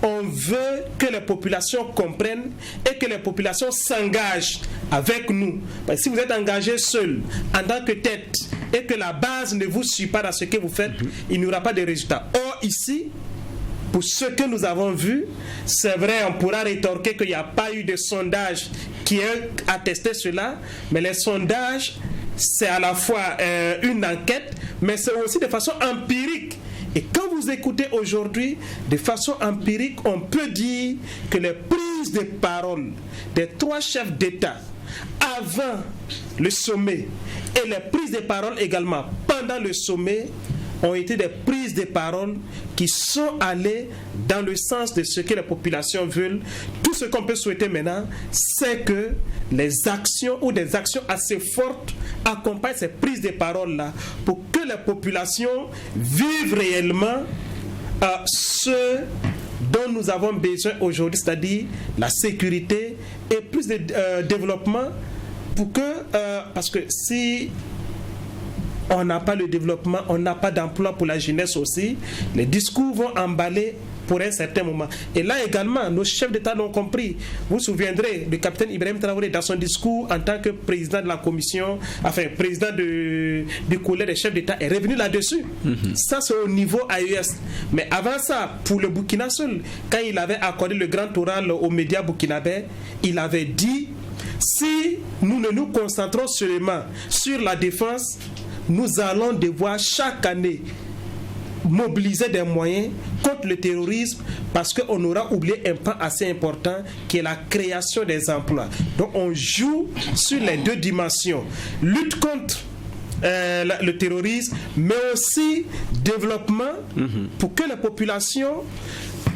on veut que les populations comprennent et que les populations s'engagent avec nous. Parce que si vous êtes engagé seul, en tant que tête, et que la base ne vous suit pas dans ce que vous faites, il n'y aura pas de résultat. Or, ici, pour ce que nous avons vu, c'est vrai, on pourra rétorquer qu'il n'y a pas eu de sondage qui a attesté cela, mais les sondages, c'est à la fois une enquête, mais c'est aussi de façon empirique. Et quand vous écoutez aujourd'hui, de façon empirique, on peut dire que les prises de parole des 3 chefs d'État avant le sommet et les prises de parole également pendant le sommet ont été des prises de parole qui sont allées dans le sens de ce que les populations veulent. Tout ce qu'on peut souhaiter maintenant, c'est que les actions ou des actions assez fortes accompagnent ces prises de parole-là pour que les populations vivent réellement ce dont nous avons besoin aujourd'hui, c'est-à-dire la sécurité et plus de développement pour que, parce que si on n'a pas le développement, on n'a pas d'emploi pour la jeunesse aussi, les discours vont emballer pour un certain moment. Et là également, nos chefs d'État l'ont compris. Vous vous souviendrez, le capitaine Ibrahim Traoré, dans son discours en tant que président de la commission, enfin président du collège des chefs d'État, est revenu là-dessus. Ça, c'est au niveau AES. Mais avant ça, pour le Burkina seul, quand il avait accordé le grand oral aux médias burkinabés, il avait dit, si nous ne nous concentrons seulement sur la défense, nous allons devoir chaque année mobiliser des moyens contre le terrorisme parce qu'on aura oublié un pan assez important qui est la création des emplois. Donc on joue sur les 2 dimensions. Lutte contre le terrorisme, mais aussi développement pour que les populations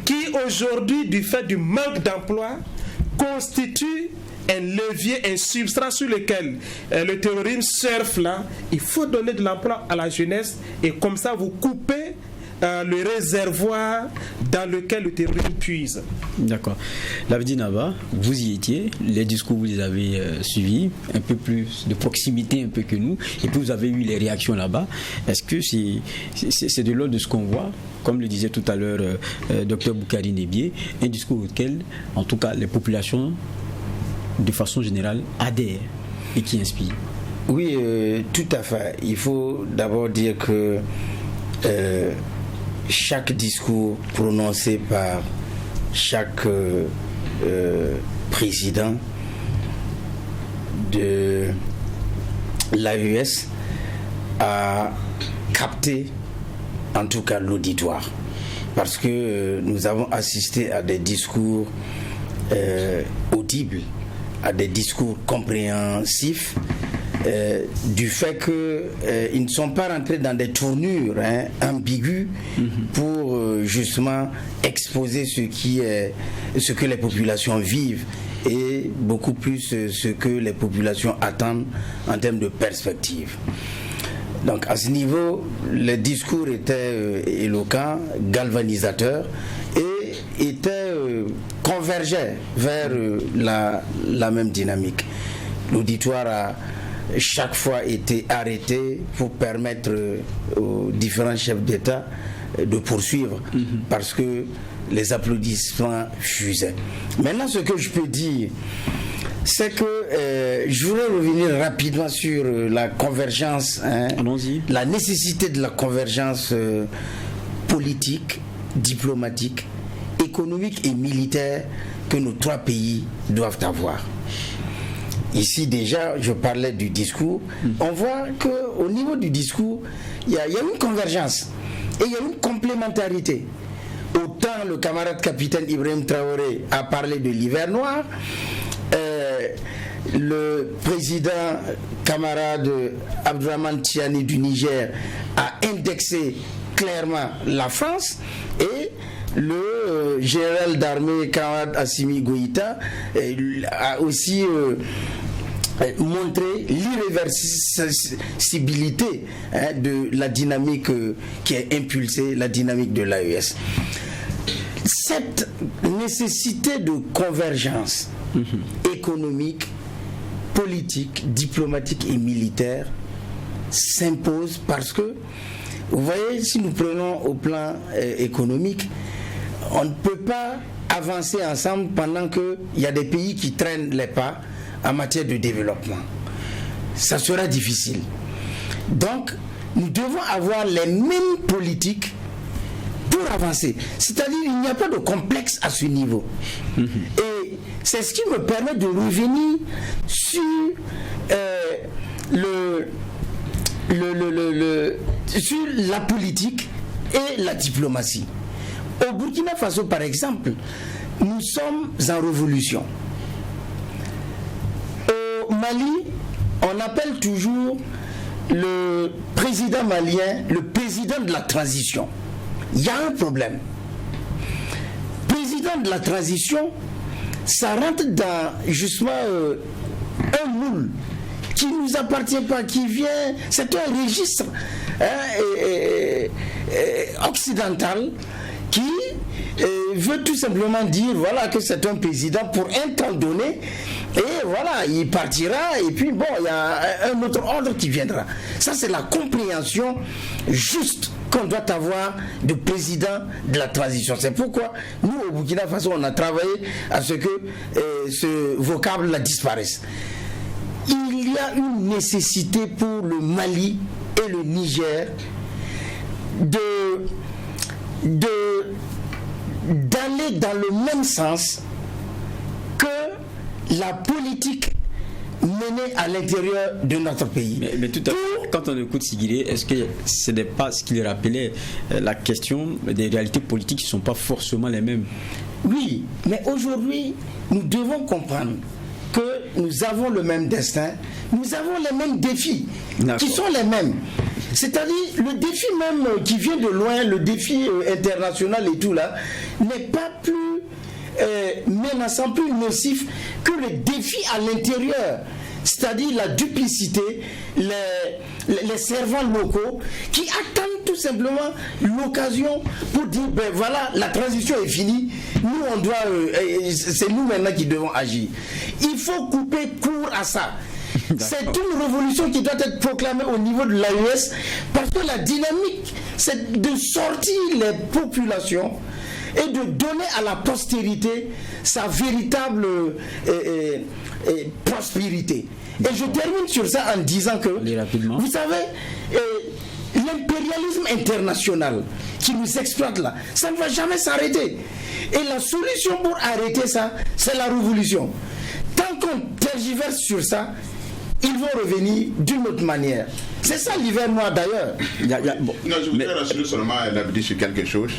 qui aujourd'hui, du fait du manque d'emploi, constituent un levier, un substrat sur lequel le terrorisme surfe là, il faut donner de l'emploi à la jeunesse et comme ça vous coupez le réservoir dans lequel le terrorisme puise. D'accord. Lavdi Naba, vous y étiez, les discours vous les avez suivis, un peu plus de proximité un peu que nous, et puis vous avez eu les réactions là-bas. Est-ce que c'est de l'ordre de ce qu'on voit, comme le disait tout à l'heure Dr Boukari Nebié, un discours auquel, en tout cas, les populations de façon générale adhèrent et qui inspire? Oui, tout à fait. Il faut d'abord dire que chaque discours prononcé par chaque président de l'AES a capté en tout cas l'auditoire, parce que nous avons assisté à des discours audibles, à des discours compréhensifs, du fait qu'ils ne sont pas rentrés dans des tournures ambiguës pour justement exposer ce que les populations vivent et beaucoup plus ce que les populations attendent en termes de perspective. Donc à ce niveau, les discours étaient éloquents, galvanisateurs et convergeaient vers la même dynamique. L'auditoire a chaque fois été arrêté pour permettre aux différents chefs d'État de poursuivre parce que les applaudissements fusaient. Maintenant, ce que je peux dire, c'est que je voudrais revenir rapidement sur la convergence, la nécessité de la convergence politique, diplomatique, économique et militaire que nos 3 pays doivent avoir. Ici déjà, je parlais du discours. On voit qu'au niveau du discours, il y a une convergence et il y a une complémentarité. Autant le camarade capitaine Ibrahim Traoré a parlé de l'hiver noir, le président camarade Abdourahmane Tiani du Niger a indexé clairement la France, et le général d'armée camarade Assimi Goïta a aussi montrer l'irréversibilité de la dynamique qui est impulsée, la dynamique de l'AES. Cette nécessité de convergence économique, politique, diplomatique et militaire s'impose parce que, vous voyez, si nous prenons au plan économique, on ne peut pas avancer ensemble pendant qu'il y a des pays qui traînent les pas en matière de développement. Ça sera difficile. Donc, nous devons avoir les mêmes politiques pour avancer. C'est-à-dire qu'il n'y a pas de complexe à ce niveau. Et c'est ce qui me permet de revenir sur sur la politique et la diplomatie. Au Burkina Faso, par exemple, nous sommes en révolution. Au Mali, on appelle toujours le président malien le président de la transition. Il y a un problème. Président de la transition, ça rentre dans justement un moule qui ne nous appartient pas, qui vient, c'est un registre occidental qui veut tout simplement dire voilà que c'est un président pour un temps donné et voilà, il partira et puis bon, il y a un autre ordre qui viendra. Ça, c'est la compréhension juste qu'on doit avoir de président de la transition. C'est pourquoi nous, au Burkina Faso, on a travaillé à ce que ce vocable-là disparaisse. Il y a une nécessité pour le Mali et le Niger d'aller dans le même sens que la politique menée à l'intérieur de notre pays. Mais tout à fait, quand on écoute Siguiré, est-ce que ce n'est pas ce qu'il rappelait, la question des réalités politiques qui ne sont pas forcément les mêmes? Oui, mais aujourd'hui, nous devons comprendre que nous avons le même destin, nous avons les mêmes défis, qui sont les mêmes. C'est-à-dire, le défi même qui vient de loin, le défi international et tout là, n'est pas plus menaçant, plus nocif que le défi à l'intérieur. C'est-à-dire la duplicité, les servants locaux qui attendent tout simplement l'occasion pour dire ben voilà, la transition est finie, nous on doit, c'est nous maintenant qui devons agir. Il faut couper court à ça. C'est une révolution qui doit être proclamée au niveau de l'AES parce que la dynamique, c'est de sortir les populations et de donner à la postérité sa véritable prospérité. Et je termine sur ça en disant que, vous savez, l'impérialisme international qui nous exploite là, ça ne va jamais s'arrêter. Et la solution pour arrêter ça, c'est la révolution. Tant qu'on tergiverse sur ça, ils vont revenir d'une autre manière. C'est ça l'hiver noir d'ailleurs. Non, je voudrais rassurer seulement Labidi sur quelque chose.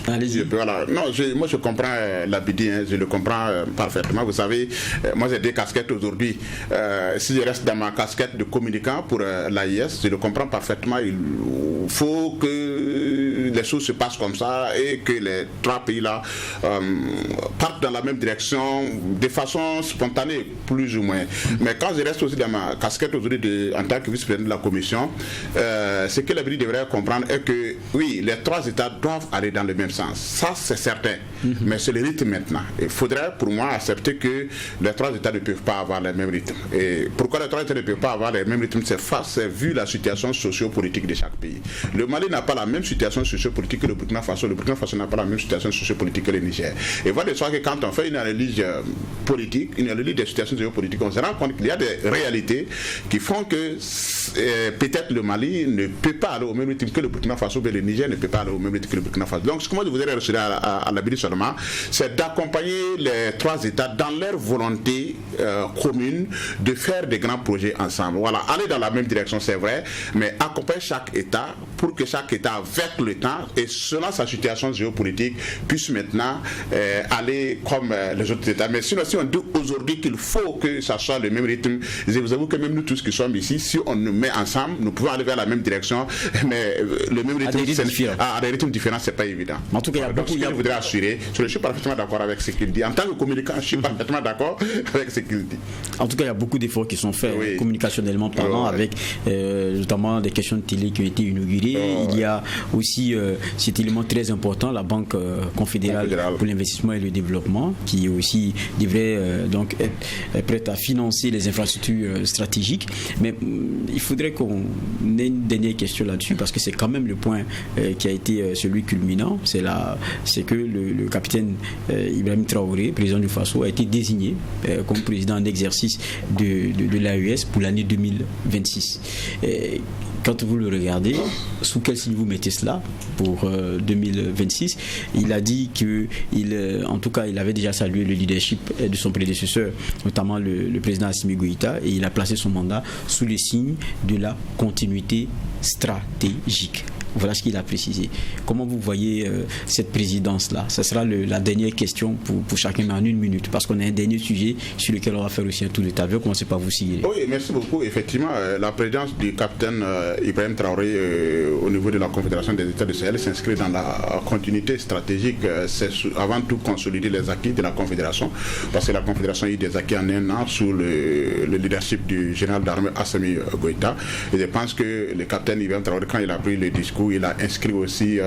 Voilà. Non, moi je comprends Labidi, je le comprends parfaitement. Vous savez, moi j'ai des casquettes aujourd'hui. Si je reste dans ma casquette de communicant pour l'AIS, je le comprends parfaitement. Il faut que les choses se passent comme ça et que les trois pays-là partent dans la même direction de façon spontanée, plus ou moins. Mais quand je reste aussi dans ma casquette aujourd'hui en tant que vice-président de la commission, ce que l'Abidi devrait comprendre est que oui, les trois États doivent aller dans le même sens. Ça, c'est certain. Mais c'est le rythme maintenant. Il faudrait pour moi accepter que les trois États ne peuvent pas avoir le même rythme. Et pourquoi les trois États ne peuvent pas avoir le même rythme? C'est vu la situation socio-politique de chaque pays. Le Mali n'a pas la même situation socio-politique que le Burkina Faso. Le Burkina Faso n'a pas la même situation socio-politique que le Niger. Et voilà de soi que quand on fait une analyse politique, une analyse des situations géopolitiques, on se rend compte qu'il y a des réalités qui font que peut-être le Mali ne peut pas aller au même rythme que le Burkina Faso, mais le Niger ne peut pas aller au même rythme que le Burkina Faso. Donc ce que moi je voudrais rassurer à l'Abidi seulement, c'est d'accompagner les trois États dans leur volonté commune de faire des grands projets ensemble. Voilà, aller dans la même direction, c'est vrai, mais accompagner chaque État pour que chaque État, avec le temps et selon sa situation géopolitique, puisse maintenant aller comme les autres États. Mais sinon, si on dit aujourd'hui qu'il faut que ça soit le même rythme, je vous avoue que même nous tous qui sommes ici, si on nous met ensemble, nous pouvons aller vers la même direction, mais le même rythme, à des rythmes différents, c'est pas évident. En tout cas, donc, je voudrais assurer, je suis parfaitement d'accord avec ce qu'il dit. En tant que communicant, je suis parfaitement d'accord avec ce qu'il dit. En tout cas, il y a beaucoup d'efforts qui sont faits, communicationnellement parlant, avec notamment des questions de télé qui ont été inaugurées. côté, il y a aussi cet élément très important, la Banque confédérale pour l'investissement et le développement, qui aussi devrait donc être prête à financer les infrastructures stratégiques. Mais il faudrait qu'on ait une dernière question là-dessus, parce que c'est quand même le point qui a été celui culminant. C'est que le capitaine Ibrahim Traoré, président du Faso, a été désigné comme président en exercice de l'AES pour l'année 2026. Quand vous le regardez, sous quel signe vous mettez cela pour 2026? Il a dit en tout cas, il avait déjà salué le leadership de son prédécesseur, notamment le président Assimi Goïta, et il a placé son mandat sous les signes de la continuité stratégique. Voilà ce qu'il a précisé. Comment vous voyez cette présidence-là? Ce sera la dernière question pour chacun, mais en 1 minute, parce qu'on a un dernier sujet sur lequel on va faire aussi un tour de table. Je vais commencer par vous, Sigiri. Oui, merci beaucoup. Effectivement, la présidence du capitaine Ibrahim Traoré au niveau de la Confédération des États du Sahel s'inscrit dans la continuité stratégique. C'est avant tout consolider les acquis de la Confédération, parce que la Confédération a eu des acquis en 1 an sous le leadership du général d'armée Assimi Goïta. Et je pense que le capitaine Ibrahim Traoré, quand il a pris le discours, il a inscrit aussi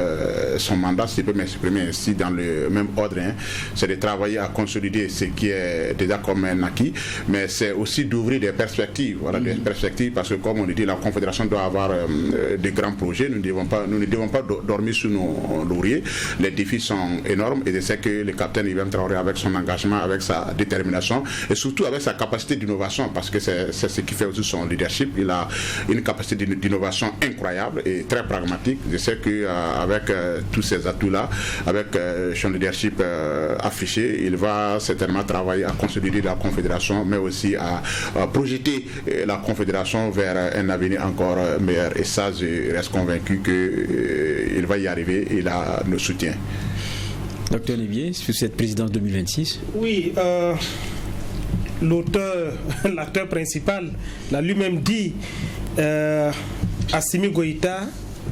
son mandat, si je peux m'exprimer ainsi, dans le même ordre, c'est de travailler à consolider ce qui est déjà comme un acquis, mais c'est aussi d'ouvrir des perspectives, des perspectives, parce que comme on le dit, la Confédération doit avoir de grands projets. Nous ne devons pas dormir sous nos lauriers. Les défis sont énormes, et je sais que le capitaine Ibrahim Traoré, avec son engagement, avec sa détermination, et surtout avec sa capacité d'innovation, parce que c'est ce qui fait aussi son leadership, il a une capacité d'innovation incroyable et très pragmatique. Je sais qu'avec tous ces atouts-là, avec son leadership affiché, il va certainement travailler à consolider la Confédération, mais aussi à projeter la Confédération vers un avenir encore meilleur. Et ça, je reste convaincu qu'il va y arriver. Il a nos soutiens. Docteur Olivier, sur cette présidence 2026? Oui, l'acteur principal l'a lui-même dit, Assimi Goïta.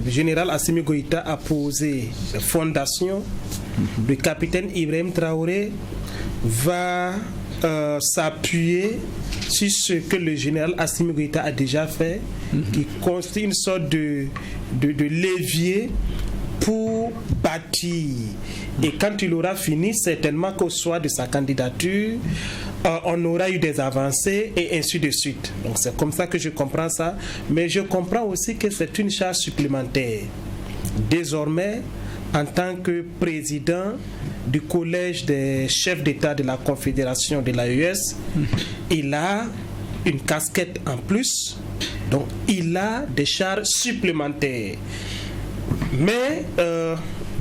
Le général Assimi Goïta a posé les fondations. Le capitaine Ibrahim Traoré va s'appuyer sur ce que le général Assimi Goïta a déjà fait, qui constitue une sorte de levier pour bâtir. Et quand il aura fini, certainement qu'au soir de sa candidature, on aura eu des avancées et ainsi de suite. Donc c'est comme ça que je comprends ça. Mais je comprends aussi que c'est une charge supplémentaire. Désormais, en tant que président du collège des chefs d'État de la Confédération de l'AES, il a une casquette en plus. Donc il a des charges supplémentaires. Mais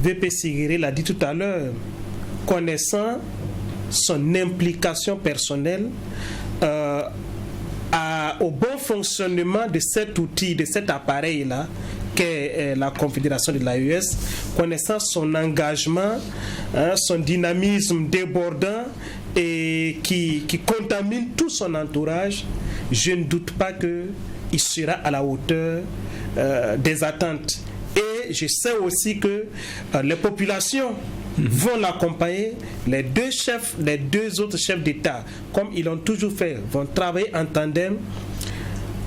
VP Sigiri l'a dit tout à l'heure, connaissant son implication personnelle au bon fonctionnement de cet outil, de cet appareil-là, qu'est la Confédération de l'AES, connaissant son engagement, son dynamisme débordant et qui contamine tout son entourage, je ne doute pas qu'il sera à la hauteur des attentes. Et je sais aussi que les populations vont l'accompagner. Les deux autres chefs d'État, comme ils l'ont toujours fait, vont travailler en tandem.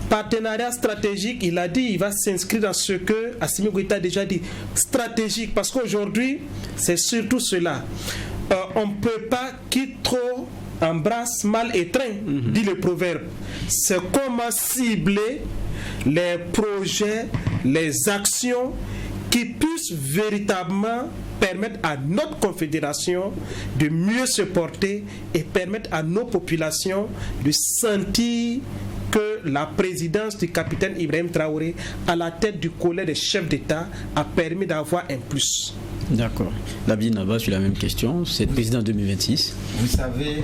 Partenariat stratégique, il a dit, il va s'inscrire dans ce que Assimi Goïta a déjà dit, stratégique, parce qu'aujourd'hui, c'est surtout cela. On ne peut pas qui trop embrasse mal étreint, dit le proverbe. C'est comment cibler les projets, les actions qui puissent véritablement permettre à notre confédération de mieux se porter et permettre à nos populations de sentir que la présidence du capitaine Ibrahim Traoré à la tête du collège des chefs d'État a permis d'avoir un plus. D'accord. Labdi Naba, sur la même question, cette présidence 2026. Vous savez,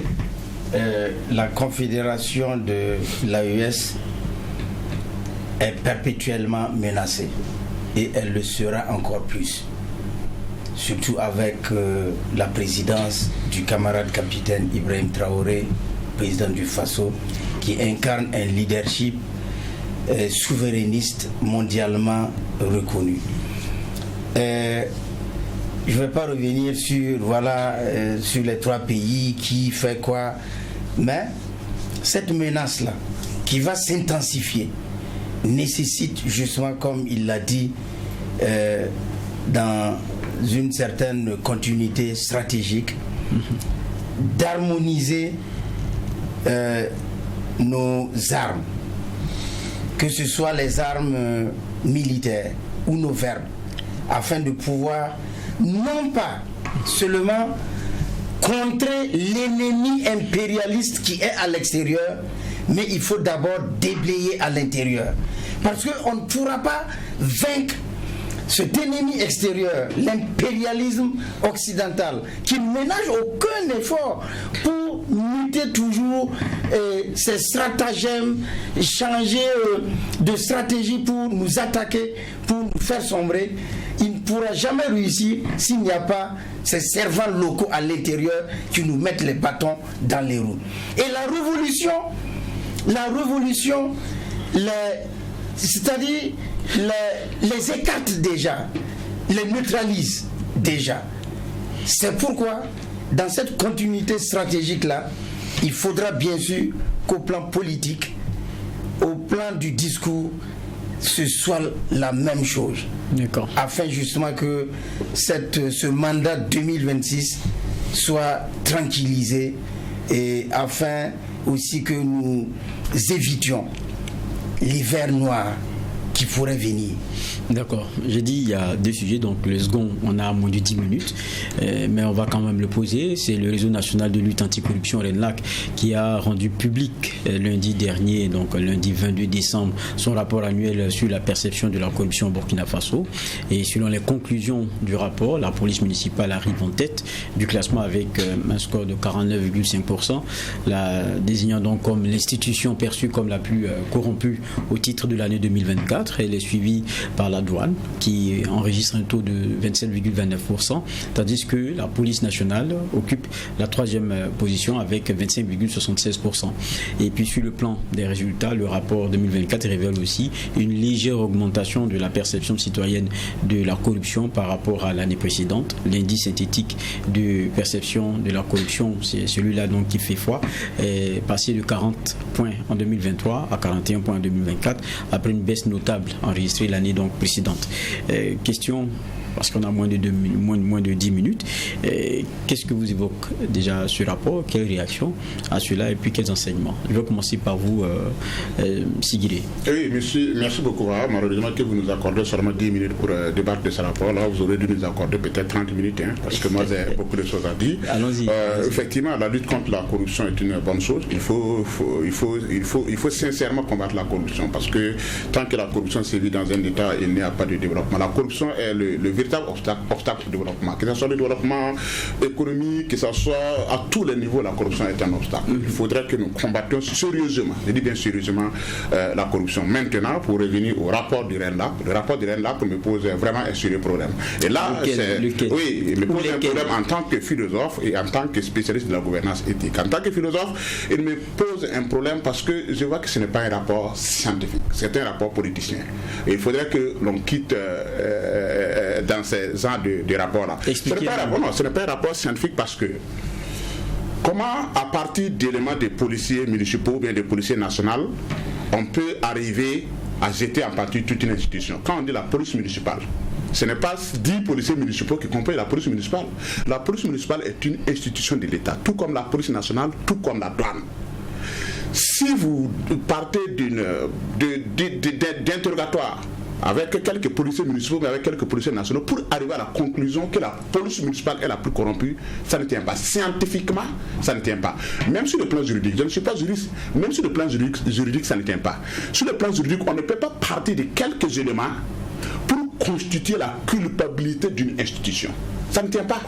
la confédération de l'AES est perpétuellement menacée et elle le sera encore plus, surtout avec la présidence du camarade capitaine Ibrahim Traoré, président du Faso, qui incarne un leadership souverainiste mondialement reconnu. Je ne vais pas revenir sur les 3 pays qui fait quoi, mais cette menace-là qui va s'intensifier nécessite justement, comme il l'a dit, dans une certaine continuité stratégique, d'harmoniser nos armes, que ce soit les armes militaires ou nos verbes, afin de pouvoir non pas seulement contrer l'ennemi impérialiste qui est à l'extérieur, mais il faut d'abord déblayer à l'intérieur. Parce qu'on ne pourra pas vaincre cet ennemi extérieur, l'impérialisme occidental, qui ne ménage aucun effort pour lutter toujours ses stratagèmes, changer de stratégie pour nous attaquer, pour nous faire sombrer. Il ne pourra jamais réussir s'il n'y a pas ces servants locaux à l'intérieur qui nous mettent les bâtons dans les roues. Et la révolution, c'est-à-dire les écarte déjà, les neutralise déjà. C'est pourquoi, dans cette continuité stratégique-là, il faudra bien sûr qu'au plan politique, au plan du discours, ce soit la même chose. D'accord. Afin justement que ce mandat 2026 soit tranquillisé et afin aussi que nous évitions l'hiver noir qui pourrait venir. D'accord. J'ai dit il y a deux sujets, donc le second, on a moins de 10 minutes, mais on va quand même le poser. C'est le réseau national de lutte anticorruption RENLAC qui a rendu public lundi dernier, donc lundi 22 décembre, son rapport annuel sur la perception de la corruption au Burkina Faso. Et selon les conclusions du rapport, la police municipale arrive en tête du classement avec un score de 49,5%, désignant donc comme l'institution perçue comme la plus corrompue au titre de l'année 2024. Elle est suivie par la douane qui enregistre un taux de 27,29%, tandis que la police nationale occupe la troisième position avec 25,76%. Et puis sur le plan des résultats, le rapport 2024 révèle aussi une légère augmentation de la perception citoyenne de la corruption par rapport à l'année précédente. L'indice synthétique de perception de la corruption, c'est celui-là donc qui fait foi, est passé de 40 points en 2023 à 41 points en 2024, après une baisse notable enregistrée l'année donc précédente. Question, parce qu'on a moins de 10 minutes, qu'est-ce que vous évoque déjà ce rapport? Quelle réaction à cela et puis quels enseignements? Je vais commencer par vous, Sigiré. Oui, merci beaucoup. Malheureusement que vous nous accordez seulement 10 minutes pour débattre de ce rapport. Là, vous aurez dû nous accorder peut-être 30 minutes, parce que moi j'ai beaucoup de choses à dire. Allons-y. Effectivement, la lutte contre la corruption est une bonne chose. Il faut sincèrement combattre la corruption, parce que tant que la corruption sévit dans un État, il n'y a pas de développement. La corruption est le véritable obstacle au développement, que ce soit le développement économique, que ce soit à tous les niveaux, la corruption est un obstacle. Il faudrait que nous combattions sérieusement, je dis bien sérieusement, la corruption. Maintenant, pour revenir au rapport du RENLAC, le rapport du RENLAC me pose vraiment un sérieux problème. Et là, oui, il me pose un problème en tant que philosophe et en tant que spécialiste de la gouvernance éthique. En tant que philosophe, il me pose un problème parce que je vois que ce n'est pas un rapport scientifique, c'est un rapport politicien. Et il faudrait que l'on quitte dans ces genres de rapports-là. Ce n'est pas un rapport scientifique parce que comment, à partir d'éléments des policiers municipaux ou bien des policiers nationaux, on peut arriver à jeter en partie toute une institution? Quand on dit la police municipale, ce n'est pas 10 policiers municipaux qui comprennent la police municipale. La police municipale est une institution de l'État, tout comme la police nationale, tout comme la douane. Si vous partez d'interrogatoire avec quelques policiers municipaux, mais avec quelques policiers nationaux, pour arriver à la conclusion que la police municipale est la plus corrompue, ça ne tient pas. Scientifiquement, ça ne tient pas. Même sur le plan juridique, je ne suis pas juriste, même sur le plan juridique, ça ne tient pas. Sur le plan juridique, on ne peut pas partir de quelques éléments pour constituer la culpabilité d'une institution. Ça ne tient pas.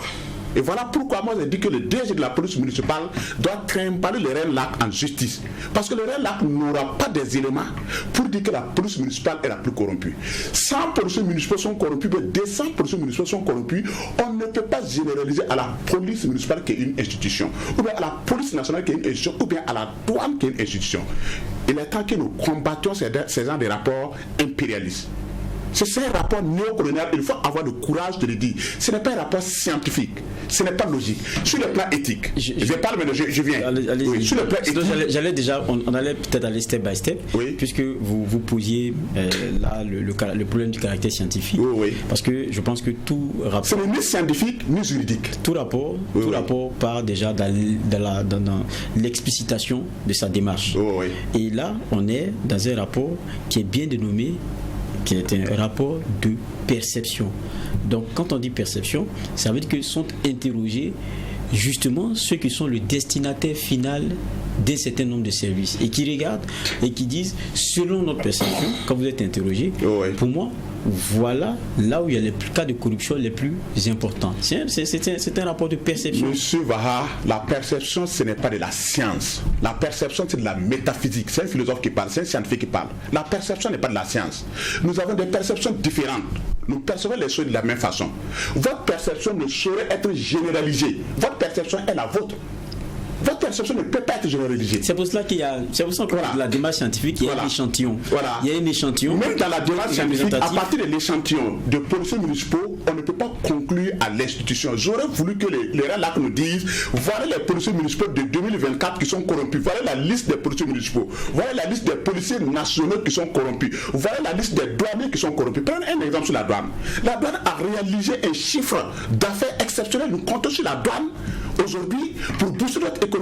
Et voilà pourquoi moi j'ai dit que le DG de la police municipale doit trimballer le RENLAC en justice. Parce que le RENLAC n'aura pas des éléments pour dire que la police municipale est la plus corrompue. 100 policiers municipaux sont corrompus, mais 200 policiers municipaux sont corrompus. On ne peut pas généraliser à la police municipale qui est une institution, ou bien à la police nationale qui est une institution, ou bien à la douane qui est une institution. Il est temps que nous combattions ces gens de rapports impérialistes. C'est un rapport néocolonial, il faut avoir le courage de le dire. Ce n'est pas un rapport scientifique, ce n'est pas logique. Sur le plan éthique, je parle maintenant, je viens. Oui, sur le plan éthique. J'allais déjà, on allait peut-être aller step by step, puisque vous posiez là le problème du caractère scientifique. Parce que je pense que tout rapport... Ce n'est ni scientifique, ni juridique. Tout rapport part déjà dans l'explicitation de sa démarche. Et là, on est dans un rapport qui est bien dénommé, qui est un rapport de perception. Donc quand on dit perception, ça veut dire que sont interrogés justement ceux qui sont le destinataire final d'un certain nombre de services et qui regardent et qui disent, selon notre perception, quand vous êtes interrogé, pour moi, voilà là où il y a les cas de corruption les plus importants. C'est un rapport de perception. Monsieur Vaha, la perception, ce n'est pas de la science. La perception, c'est de la métaphysique. C'est un philosophe qui parle, c'est un scientifique qui parle. La perception n'est pas de la science. Nous avons des perceptions différentes. Nous percevons les choses de la même façon. Votre perception ne saurait être généralisée. Votre perception est la vôtre. Votre perception ne peut pas être généralisée. C'est pour cela qu'il y a, dans la démarche scientifique, il y a un échantillon. Il y a un échantillon. Même dans la démarche scientifique, à partir de l'échantillon de policiers municipaux, on ne peut pas conclure à l'institution. J'aurais voulu que les RELAC nous disent, voilà les policiers municipaux de 2024 qui sont corrompus. Voilà la liste des policiers municipaux. Voilà la liste des policiers nationaux qui sont corrompus. Voilà la liste des douaniers qui sont corrompus. Prenez un exemple sur la douane. La douane a réalisé un chiffre d'affaires exceptionnel. Nous comptons sur la douane aujourd'hui pour booster notre économie.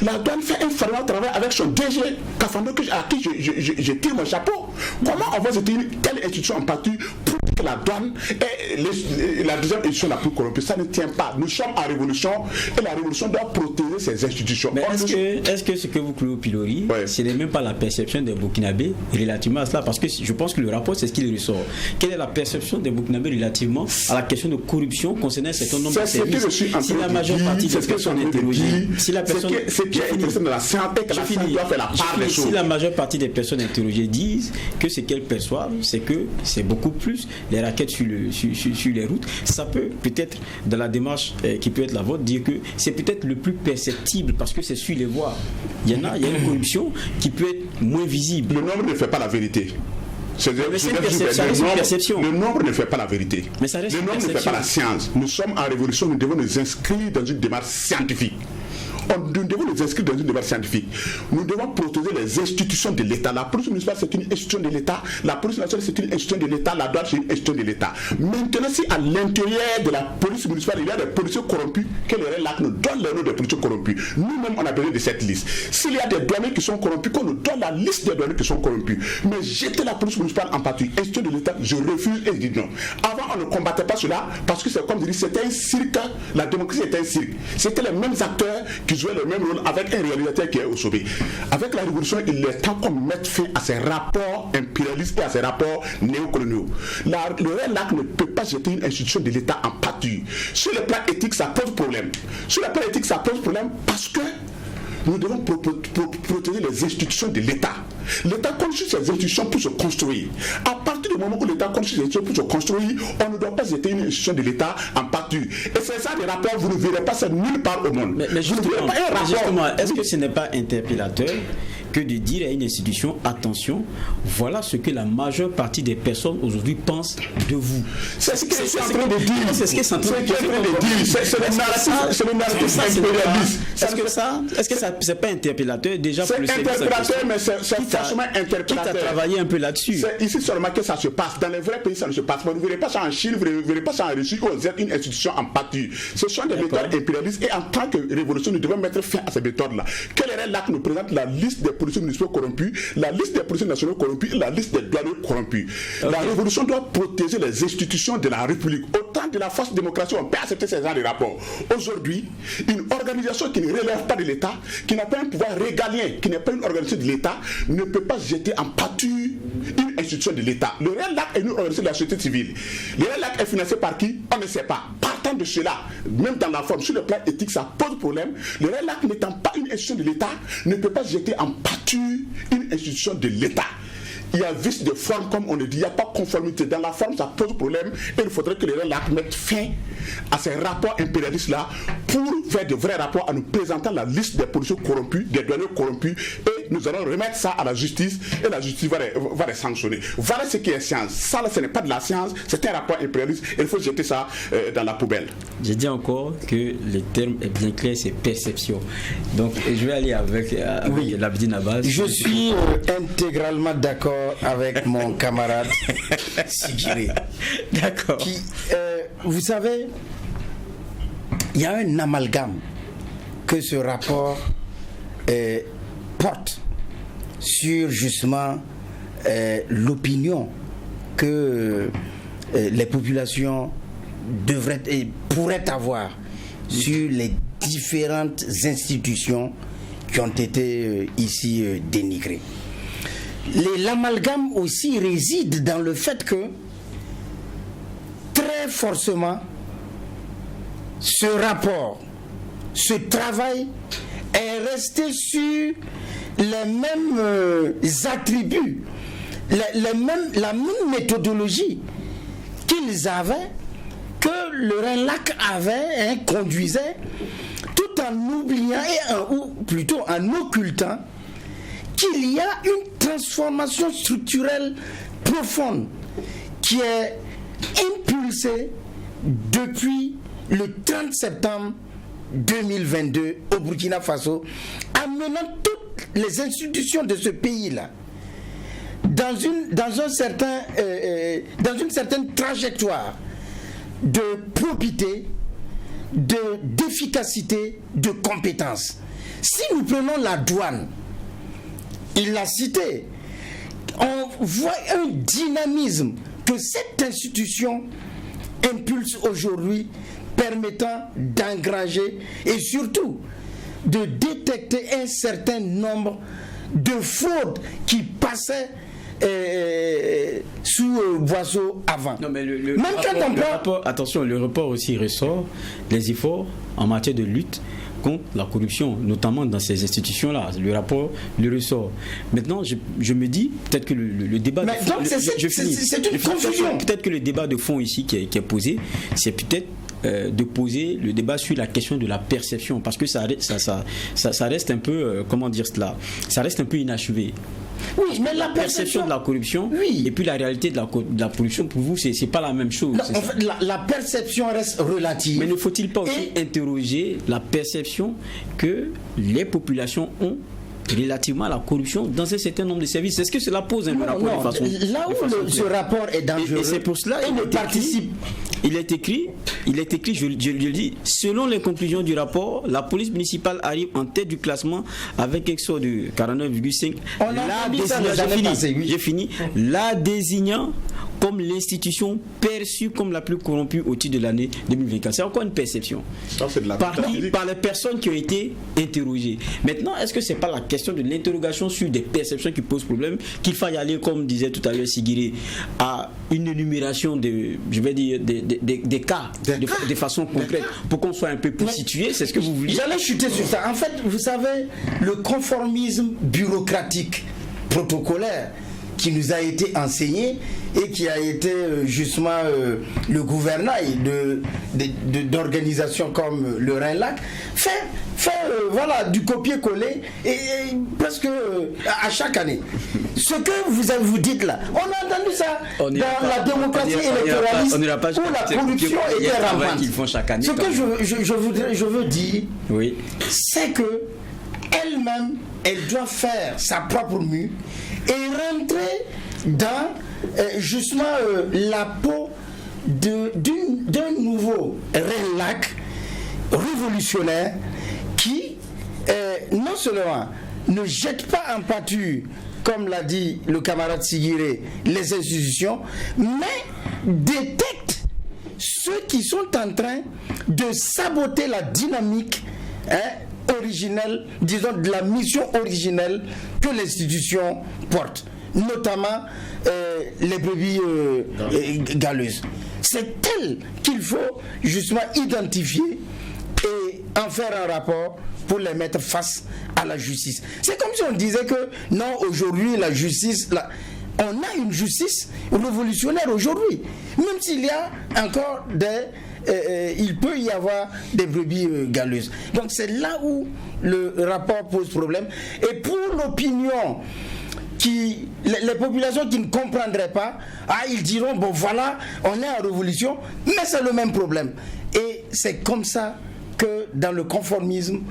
La douane fait un formidable travail avec son DG Kafando à qui je tire mon chapeau. Comment on va se dire telle institution en partie pour que la douane est la deuxième institution la plus corrompue? Ça ne tient pas. Nous sommes en révolution et la révolution doit protéger ces institutions. Mais est-ce que ce que vous clouez au pilori, ce n'est même pas la perception des Burkinabés relativement à cela? Parce que je pense que le rapport, c'est ce qu'il ressort. Quelle est la perception des Burkinabés relativement à la question de corruption concernant un certain nombre de services? Si la majeure partie des personnes interrogées, si la personne ce qui est intéressant de la science est que la science doit faire la part des choses. Si la majeure partie des personnes interrogées disent que ce qu'elles perçoivent, c'est que c'est beaucoup plus les raquettes sur les routes, ça peut-être dans la démarche qui peut être la vôtre, dire que c'est peut-être le plus perceptible parce que c'est sur les voies. Il y a une corruption qui peut être moins visible. Le nombre ne fait pas la vérité. Perception. Le nombre ne fait pas la vérité. Mais ça reste le nombre ne fait pas la science. Nous sommes en révolution, nous devons nous inscrire dans une démarche scientifique. Nous devons nous inscrire dans une démarche scientifique. Nous devons protéger les institutions de l'État. La police municipale, c'est une institution de l'État. La police nationale, c'est une institution de l'État. La douane, c'est une institution de l'État. Maintenant, si à l'intérieur de la police municipale, il y a des policiers corrompus, que les RELAC nous donnent les noms des policiers corrompus. Nous-mêmes, on a besoin de cette liste. S'il y a des douaniers qui sont corrompus, qu'on nous donne la liste des douaniers qui sont corrompus. Mais jeter la police municipale en particulier, institution de l'État, je refuse et je dis non. Avant, on ne combattait pas cela parce que c'est comme dire, c'était un cirque. La démocratie était un cirque. C'était les mêmes acteurs qui jouaient le même rôle avec un réalisateur qui est au sommet. Avec la révolution, il est temps qu'on mette fin à ces rapports impérialistes et à ces rapports néocoloniaux. Le RELAC ne peut pas jeter une institution de l'État en pâture. Sur le plan éthique, ça pose problème. Sur le plan éthique, ça pose problème parce que nous devons protéger les institutions de l'État. L'État construit ses institutions pour se construire. À partir du moment où l'État construit ses institutions pour se construire, on ne doit pas jeter une institution de l'État en pâture. Et c'est ça des rapports, vous ne verrez pas ça nulle part au monde. Mais justement, est-ce que ce n'est pas interpellateur que de dire à une institution, attention, voilà ce que la majeure partie des personnes aujourd'hui pensent de vous? C'est ce que je suis en train de dire. C'est ce que c'est en train de dire. C'est le narratif impérialiste. Est-ce que ça c'est pas interpellateur déjà pour le service? C'est interpellateur, mais c'est forcément interpellateur. Qui t'a travaillé un peu là-dessus? C'est ici seulement que ça se passe. Dans les vrais pays, ça ne se passe pas. Vous ne verrez pas ça en Chine, vous ne verrez pas ça en Russie, où on jette une institution en pâture. Ce sont des méthodes impérialistes et en tant que révolution, nous devons mettre fin à ces méthodes-là. Quel est là que nous présente la liste des policiers municipaux corrompus, la liste des policiers nationaux corrompus et la liste des douaniers corrompus. La révolution doit protéger les institutions de la République. Autant de la force démocratie, on peut accepter ces genres de rapports. Aujourd'hui, une organisation qui ne relève pas de l'État, qui n'a pas un pouvoir régalien, qui n'est pas une organisation de l'État, ne peut pas jeter en pâture une institution de l'État. Le RELAC est une organisation de la société civile. Le RELAC est financé par qui? On ne sait pas. Partant de cela, même dans la forme, sur le plan éthique, ça pose problème. Le RELAC n'étant pas une institution de l'État, ne peut pas jeter en pâture une institution de l'État. Il y a vice de forme, comme on le dit, il n'y a pas conformité. Dans la forme, ça pose problème et il faudrait que les RELAC mettent fin à ces rapports impérialistes-là pour faire de vrais rapports en nous présentant la liste des policiers corrompus, des douaniers corrompus et nous allons remettre ça à la justice et la justice va les sanctionner. Voilà ce qui est science. Ça, ce n'est pas de la science, c'est un rapport impérialiste et il faut jeter ça dans la poubelle. Je dis encore que le terme est bien clair, c'est perception. Donc je vais aller avec Labdine Abbas. Je suis intégralement d'accord avec mon camarade Sigiré. D'accord. Vous savez, il y a un amalgame que ce rapport porte sur justement l'opinion que les populations devraient et pourraient avoir sur les différentes institutions qui ont été ici dénigrées. L'amalgame aussi réside dans le fait que très forcément ce rapport, ce travail est resté sur les mêmes attributs, la même méthodologie qu'ils avaient, que le RENLAC avait, conduisait, tout en oubliant, ou plutôt en occultant, qu'il y a une transformation structurelle profonde qui est impulsée depuis le 30 septembre 2022 au Burkina Faso, amenant toutes les institutions de ce pays-là dans une certaine trajectoire de probité, d'efficacité, de compétence. Si nous prenons la douane, il l'a cité, on voit un dynamisme que cette institution impulse aujourd'hui, permettant d'engranger et surtout de détecter un certain nombre de fraudes qui passaient sous Boisseau avant. Non, mais le rapport, attention, le rapport aussi ressort les efforts en matière de lutte contre la corruption, notamment dans ces institutions-là. Le rapport le ressort. Maintenant, je me dis, peut-être que le débat... Mais donc, c'est une confusion. Peut-être que le débat de fond ici qui est posé, c'est peut-être de poser le débat sur la question de la perception, parce que ça reste un peu, comment dire cela, ça reste un peu inachevé. Oui, mais la perception de la corruption, et puis la réalité de la corruption, pour vous, c'est pas la même chose. Non, en fait, la perception reste relative. Mais ne faut-il pas aussi interroger la perception que les populations ont relativement à la corruption dans un certain nombre de services? Est-ce que cela pose un rapport de façon... Là où ce rapport est dangereux, et c'est pour cela il est écrit, je le dis, selon les conclusions du rapport, la police municipale arrive en tête du classement avec un score de 49,5. J'ai fini. La désignant comme l'institution perçue comme la plus corrompue au titre de l'année 2024. C'est encore une perception. Ça, c'est de la par les personnes qui ont été interrogées. Maintenant, est-ce que c'est pas la question de l'interrogation sur des perceptions qui posent problème, qu'il faille aller, comme disait tout à l'heure Sigiré, à une énumération des cas de façon concrète pour qu'on soit un peu plus situé? C'est ce que vous voulez? J'allais chuter sur ça. En fait, vous savez, le conformisme bureaucratique, protocolaire, qui nous a été enseigné et qui a été justement le gouvernail d'organisations comme le RENLAC fait voilà, du copier-coller et presque à chaque année. Ce que vous dites là, on a entendu ça dans la démocratie électoraliste où la corruption était rampante. Ce que je veux dire, oui, c'est que elle-même, elle doit faire sa propre mue et rentrer dans justement la peau d'un nouveau RENLAC révolutionnaire qui non seulement ne jette pas en pâture, comme l'a dit le camarade Sigiré, les institutions, mais détecte ceux qui sont en train de saboter la dynamique originelle, disons de la mission originelle que l'institution porte, notamment les brebis galeuses. C'est elle qu'il faut justement identifier et en faire un rapport pour les mettre face à la justice. C'est comme si on disait que non, aujourd'hui la justice, on a une justice révolutionnaire aujourd'hui, même s'il y a encore des il peut y avoir des brebis galeuses. Donc c'est là où le rapport pose problème. Et pour l'opinion, les populations qui ne comprendraient pas, ils diront, bon voilà, on est en révolution, mais c'est le même problème. Et c'est comme ça que dans le conformisme,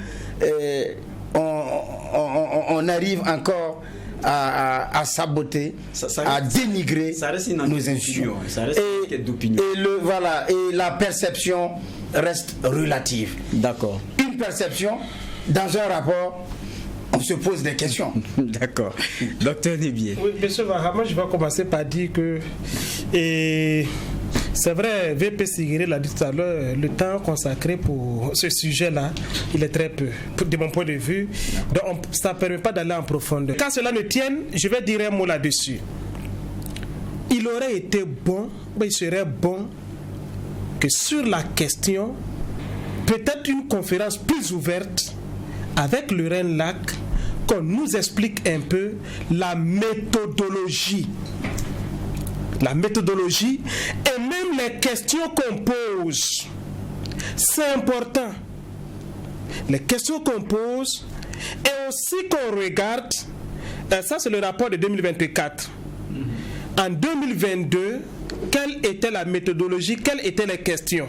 on arrive encore à saboter, à dénigrer nos institutions. Et la perception reste relative. D'accord. Une perception, dans un rapport, on se pose des questions. D'accord. Docteur Nebié. Oui, monsieur Vahama, je vais commencer par dire que c'est vrai, VP Sigiri l'a dit tout à l'heure, le temps consacré pour ce sujet-là, il est très peu, de mon point de vue. Donc ça ne permet pas d'aller en profondeur. Quand cela ne tienne, je vais dire un mot là-dessus. Il aurait été bon, il serait bon que sur la question, peut-être une conférence plus ouverte avec le RENLAC, qu'on nous explique un peu la méthodologie. La méthodologie et même les questions qu'on pose. C'est important. Les questions qu'on pose et aussi qu'on regarde. Ça, c'est le rapport de 2024. En 2022, quelle était la méthodologie, quelles étaient les questions?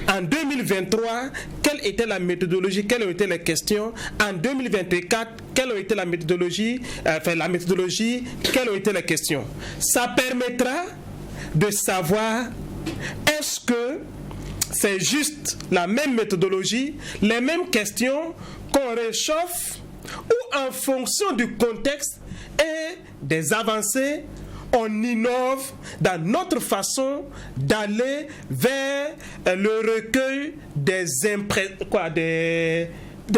En 2023, quelle était la méthodologie, quelles étaient les questions? En 2024, quelle était la méthodologie, quelles étaient les questions? Ça permettra de savoir est-ce que c'est juste la même méthodologie, les mêmes questions qu'on réchauffe ou en fonction du contexte et des avancées, on innove dans notre façon d'aller vers le recueil de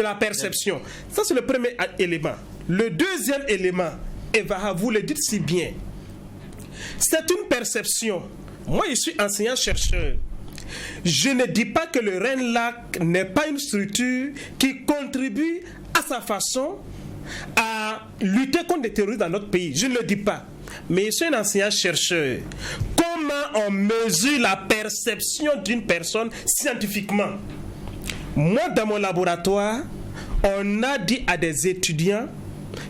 la perception. Ça, c'est le premier élément. Le deuxième élément, et vous le dites si bien, c'est une perception. Moi, je suis enseignant-chercheur. Je ne dis pas que le RENLAC n'est pas une structure qui contribue à sa façon à lutter contre les terroristes dans notre pays. Je ne le dis pas. Mais je suis un enseignant-chercheur. Comment on mesure la perception d'une personne scientifiquement? Moi, dans mon laboratoire, on a dit à des étudiants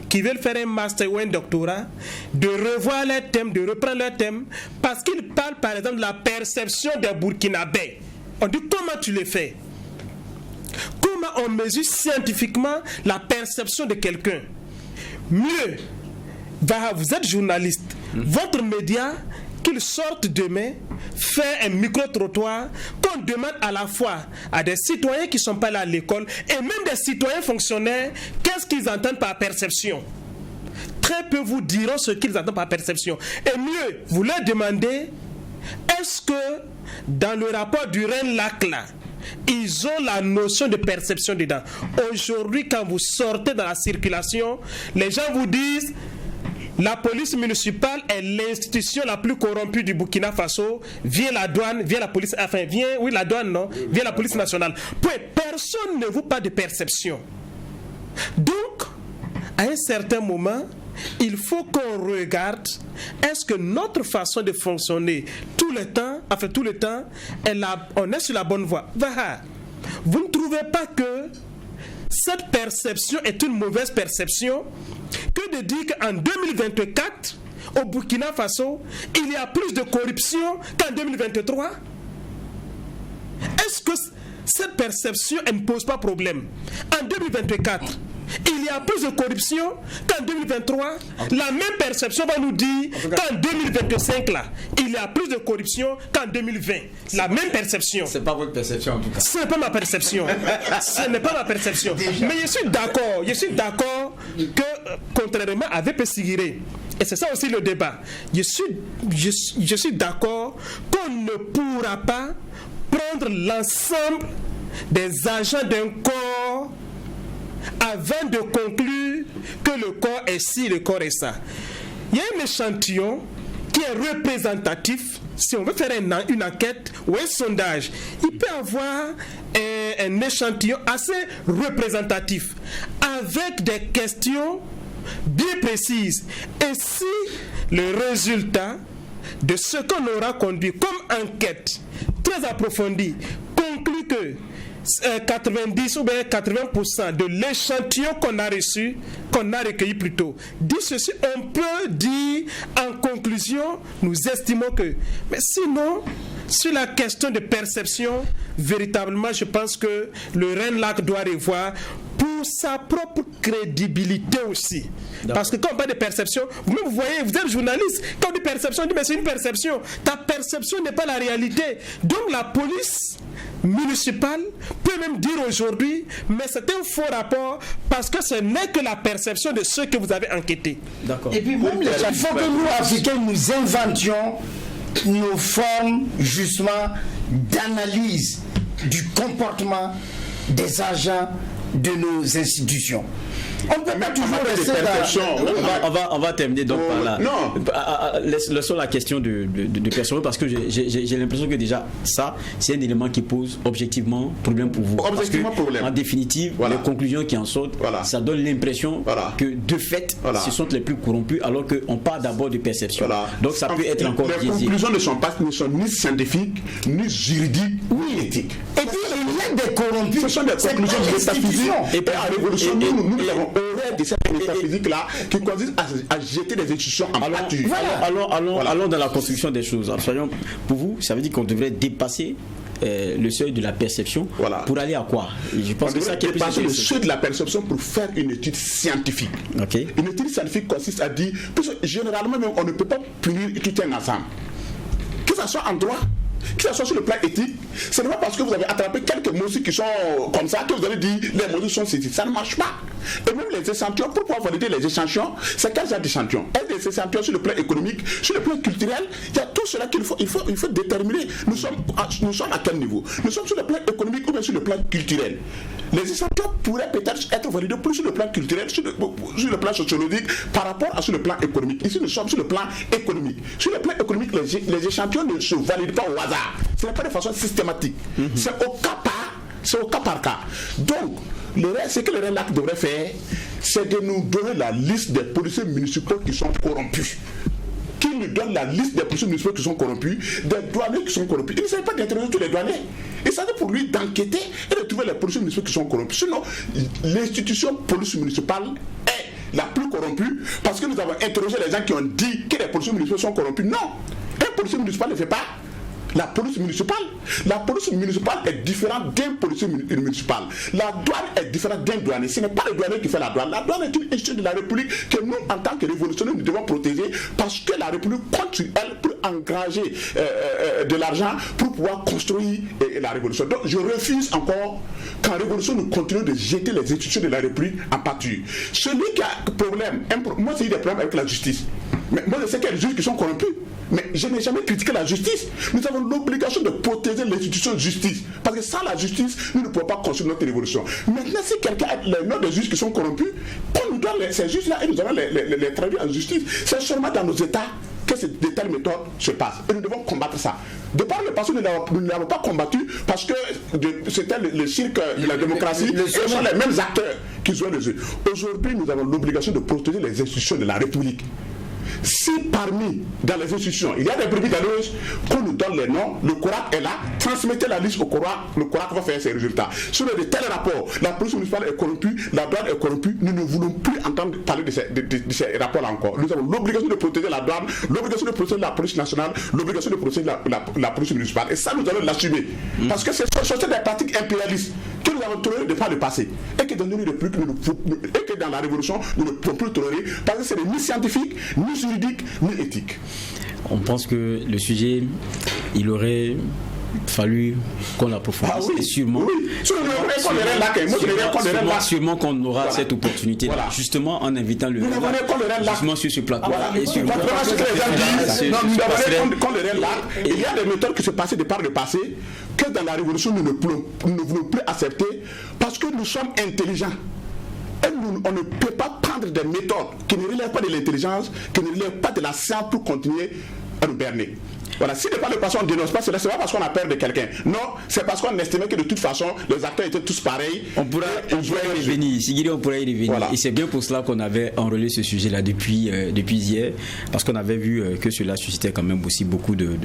qui veulent faire un master ou un doctorat de revoir leur thème, de reprendre leur thème, parce qu'ils parlent par exemple de la perception des Burkinabés. On dit comment tu le fais? Comment on mesure scientifiquement la perception de quelqu'un? Mieux, vous êtes journaliste, votre média, qu'il sorte demain, faire un micro-trottoir, qu'on demande à la fois à des citoyens qui ne sont pas là à l'école et même des citoyens fonctionnaires, qu'est-ce qu'ils entendent par perception? Très peu vous diront ce qu'ils entendent par perception. Et mieux, vous leur demandez, est-ce que dans le rapport du RENLAC là, ils ont la notion de perception dedans? Aujourd'hui, quand vous sortez dans la circulation, les gens vous disent la police municipale est l'institution la plus corrompue du Burkina Faso. Vient la douane, vient la police, enfin vient, oui la douane non, vient la police nationale. Personne ne vous parle de perception. Donc, à un certain moment, il faut qu'on regarde, est-ce que notre façon de fonctionner tout le temps, on est sur la bonne voie. Vous ne trouvez pas que cette perception est une mauvaise perception que de dire qu'en 2024, au Burkina Faso, il y a plus de corruption qu'en 2023? Est-ce que cette perception elle ne pose pas problème? En 2024, il y a plus de corruption qu'en 2023. La même perception va nous dire qu'en 2025, là, il y a plus de corruption qu'en 2020. La même perception. C'est pas votre perception en tout cas. Ce n'est pas ma perception. Ce n'est pas ma perception. Mais je suis d'accord que, contrairement à VP Sigiri, et c'est ça aussi le débat, je suis d'accord qu'on ne pourra pas prendre l'ensemble des agents d'un corps avant de conclure que le corps est ci, le corps est ça. Il y a un échantillon qui est représentatif. Si on veut faire une enquête ou un sondage, il peut avoir un échantillon assez représentatif avec des questions bien précises. Et si le résultat de ce qu'on aura conduit comme enquête très approfondie conclut que 90 ou bien 80% de l'échantillon qu'on a reçu, qu'on a recueilli plutôt, dit ceci, on peut dire en conclusion, nous estimons que, mais sinon, sur la question de perception, véritablement, je pense que le RENLAC doit revoir pour sa propre crédibilité aussi. Parce que quand on parle de perception, vous-même vous voyez, vous êtes journaliste, quand on dit perception, on dit mais c'est une perception. Ta perception n'est pas la réalité. Donc la police municipale peut même dire aujourd'hui, mais c'est un faux rapport parce que ce n'est que la perception de ceux que vous avez enquêtés. D'accord. Et puis même il faut que nous, Africains, nous inventions nos formes justement d'analyse du comportement des agents de nos institutions. On peut pas toujours rester on va terminer donc par là. Non. Laissons la question de perception parce que j'ai l'impression que déjà ça c'est un élément qui pose objectivement problème pour vous. Objectivement problème. En définitive, les conclusions qui en sortent, ça donne l'impression que de fait, ce sont les plus corrompus alors qu'on parle d'abord de perception. Donc ça peut être encore biaisé. Les conclusions ne sont ni scientifiques, ni juridiques, ni éthiques. Et puis il y a des corrompus. Ce sont des conclusions métaphysiques. Et puis à la Révolution, nous avons horreur de cette métaphysique-là qui consiste à jeter les institutions en pâture. Allons dans la construction des choses. Pour vous, ça veut dire qu'on devrait dépasser le seuil de la perception pour aller à quoi? Je pense que ça qui est dépasser le seuil de la perception pour faire une étude scientifique. Une étude scientifique consiste à dire, parce que généralement même on ne peut pas punir tout un ensemble. Que ce soit en droit, que ce soit sur le plan éthique, ce n'est pas parce que vous avez attrapé quelques mots qui sont comme ça que vous allez dire les mots sont ceci. Ça ne marche pas. Et même les échantillons, pour pouvoir valider les échantillons, c'est quel genre d'échantillons? Est-ce des échantillons sur le plan économique, sur le plan culturel? Il y a tout cela qu'il faut déterminer. Nous sommes à quel niveau? Nous sommes sur le plan économique ou bien sur le plan culturel? Les échantillons pourraient peut-être être validés plus sur le plan culturel, sur le plan sociologique, par rapport à sur le plan économique. Ici, nous sommes sur le plan économique. Sur le plan économique, les échantillons ne se valident pas au hasard. Ce n'est pas de façon systématique. C'est au cas par cas. Donc, ce que le RENLAC devrait faire, c'est de nous donner la liste des policiers municipaux qui sont corrompus. Qu'il nous donne la liste des policiers municipaux qui sont corrompus, des douaniers qui sont corrompus. Il ne s'agit pas d'interroger tous les douaniers. Il s'agit pour lui d'enquêter et de trouver les policiers municipaux qui sont corrompus. Sinon, l'institution police municipale est la plus corrompue parce que nous avons interrogé les gens qui ont dit que les policiers municipaux sont corrompus. Non, un policier municipal ne fait pas la police municipale est différente d'un policier municipal. La douane est différente d'un douanier. Ce n'est pas le douanier qui fait la douane. La douane est une institution de la République que nous, en tant que révolutionnaires, nous devons protéger parce que la République compte sur elle pour engager de l'argent pour pouvoir construire la révolution. Donc je refuse encore qu'en révolution nous continuons de jeter les institutions de la République en pâture. Celui qui a un problème, moi j'ai eu des problèmes avec la justice. Mais moi je sais qu'il y a des juges qui sont corrompus. Mais je n'ai jamais critiqué la justice. Nous avons l'obligation de protéger l'institution de justice. Parce que sans la justice, nous ne pouvons pas construire notre révolution. Maintenant, si quelqu'un a les noms des juges qui sont corrompus, qu'on nous donne ces juges-là et nous allons les traduire en justice. C'est seulement dans nos États que de telles méthodes se passent. Et nous devons combattre ça. De par le passé, nous ne l'avons pas combattu parce que c'était le cirque de la démocratie. Ce sont les mêmes acteurs qui jouent le jeu. Aujourd'hui, nous avons l'obligation de protéger les institutions de la République. Si parmi, dans les institutions, il y a des brebis galeuses, qu'on nous donne les noms, le CORAC est là, transmettez la liste au CORAC, le CORAC va faire ses résultats. Sur de tels rapports, la police municipale est corrompue, la douane est corrompue, nous ne voulons plus entendre parler de ces rapports-là encore. Nous avons l'obligation de protéger la douane, l'obligation de protéger la police nationale, l'obligation de protéger la police municipale. Et ça, nous allons l'assumer. Parce que ce sont des pratiques impérialistes que nous avons tolérées depuis le passé. Et que dans nos républiques, et que dans la révolution, nous ne pouvons plus tolérer, parce que ce n'est ni scientifique, ni juridique, ni éthique. On pense que le sujet, il aurait fallu qu'on l'approfondisse. Oui, sûrement, sûrement qu'on aura cette opportunité justement en invitant le justement sur ce plateau. Il y a des méthodes qui se passaient de par le passé que dans la révolution nous ne voulons plus accepter parce que nous sommes intelligents. Et on ne peut pas prendre des méthodes qui ne relèvent pas de l'intelligence, qui ne relèvent pas de la science pour continuer à nous berner. Voilà, si n'est pas le passé, on ne dénonce pas, c'est pas parce qu'on a peur de quelqu'un. Non, c'est parce qu'on estimait que de toute façon, les acteurs étaient tous pareils. On pourrait y revenir, Sigiri, on pourrait y revenir. Voilà. Et c'est bien pour cela qu'on avait enrôlé ce sujet-là depuis hier, parce qu'on avait vu que cela suscitait quand même aussi beaucoup de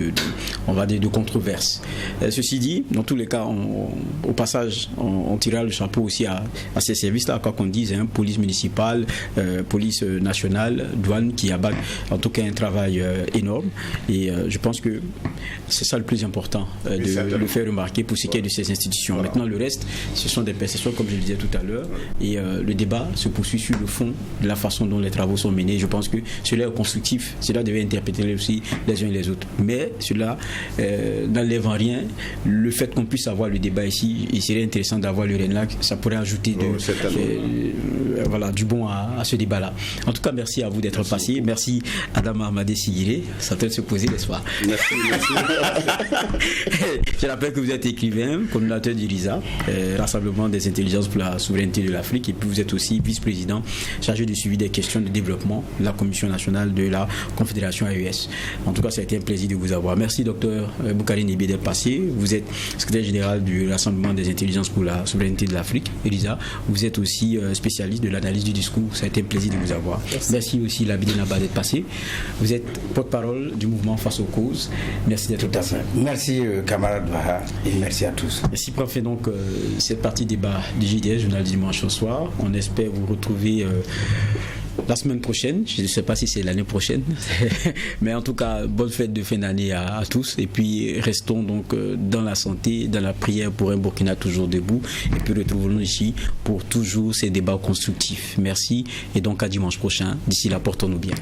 controverses. Ceci dit, dans tous les cas, au passage, on tirera le chapeau aussi à ces services-là, quoi qu'on dise, hein, police municipale, police nationale, douane, qui abattent en tout cas un travail énorme. Et je pense que c'est ça le plus important, de le faire remarquer pour ce qui est de ces institutions. Voilà. Maintenant, le reste, ce sont des perceptions, comme je le disais tout à l'heure, et le débat se poursuit sur le fond de la façon dont les travaux sont menés. Je pense que cela est constructif, cela devait interpréter aussi les uns et les autres. Mais cela n'enlève en rien le fait qu'on puisse avoir le débat ici. Il serait intéressant d'avoir le RENLAC, ça pourrait ajouter du bon à ce débat-là. En tout cas, merci à vous d'être passé. Merci Adama Amadé Sigiré. Ça peut se poser, n'est-ce pas? Merci. Je rappelle que vous êtes écrivain, coordinateur du RISA, Rassemblement des intelligences pour la souveraineté de l'Afrique, et puis vous êtes aussi vice-président chargé du suivi des questions de développement de la Commission nationale de la Confédération AES. En tout cas, ça a été un plaisir de vous avoir. Merci, docteur Boukari Nébé, d'être passé. Vous êtes secrétaire général du Rassemblement des intelligences pour la souveraineté de l'Afrique, RISA. Vous êtes aussi spécialiste de l'analyse du discours. Ça a été un plaisir de vous avoir. Merci aussi, Labide Naba, d'être passé. Vous êtes porte-parole du mouvement Face aux causes. Merci d'être passé. Merci, camarade Vaha, et merci à tous. Merci pour faire donc cette partie débat du JDS, Journal du dimanche au soir. On espère vous retrouver la semaine prochaine. Je ne sais pas si c'est l'année prochaine, mais en tout cas, bonne fête de fin d'année à tous. Et puis, restons donc dans la santé, dans la prière pour un Burkina toujours debout. Et puis, retrouvons-nous ici pour toujours ces débats constructifs. Merci et donc à dimanche prochain. D'ici là, portons-nous bien.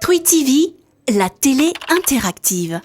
Truy TV, la télé interactive.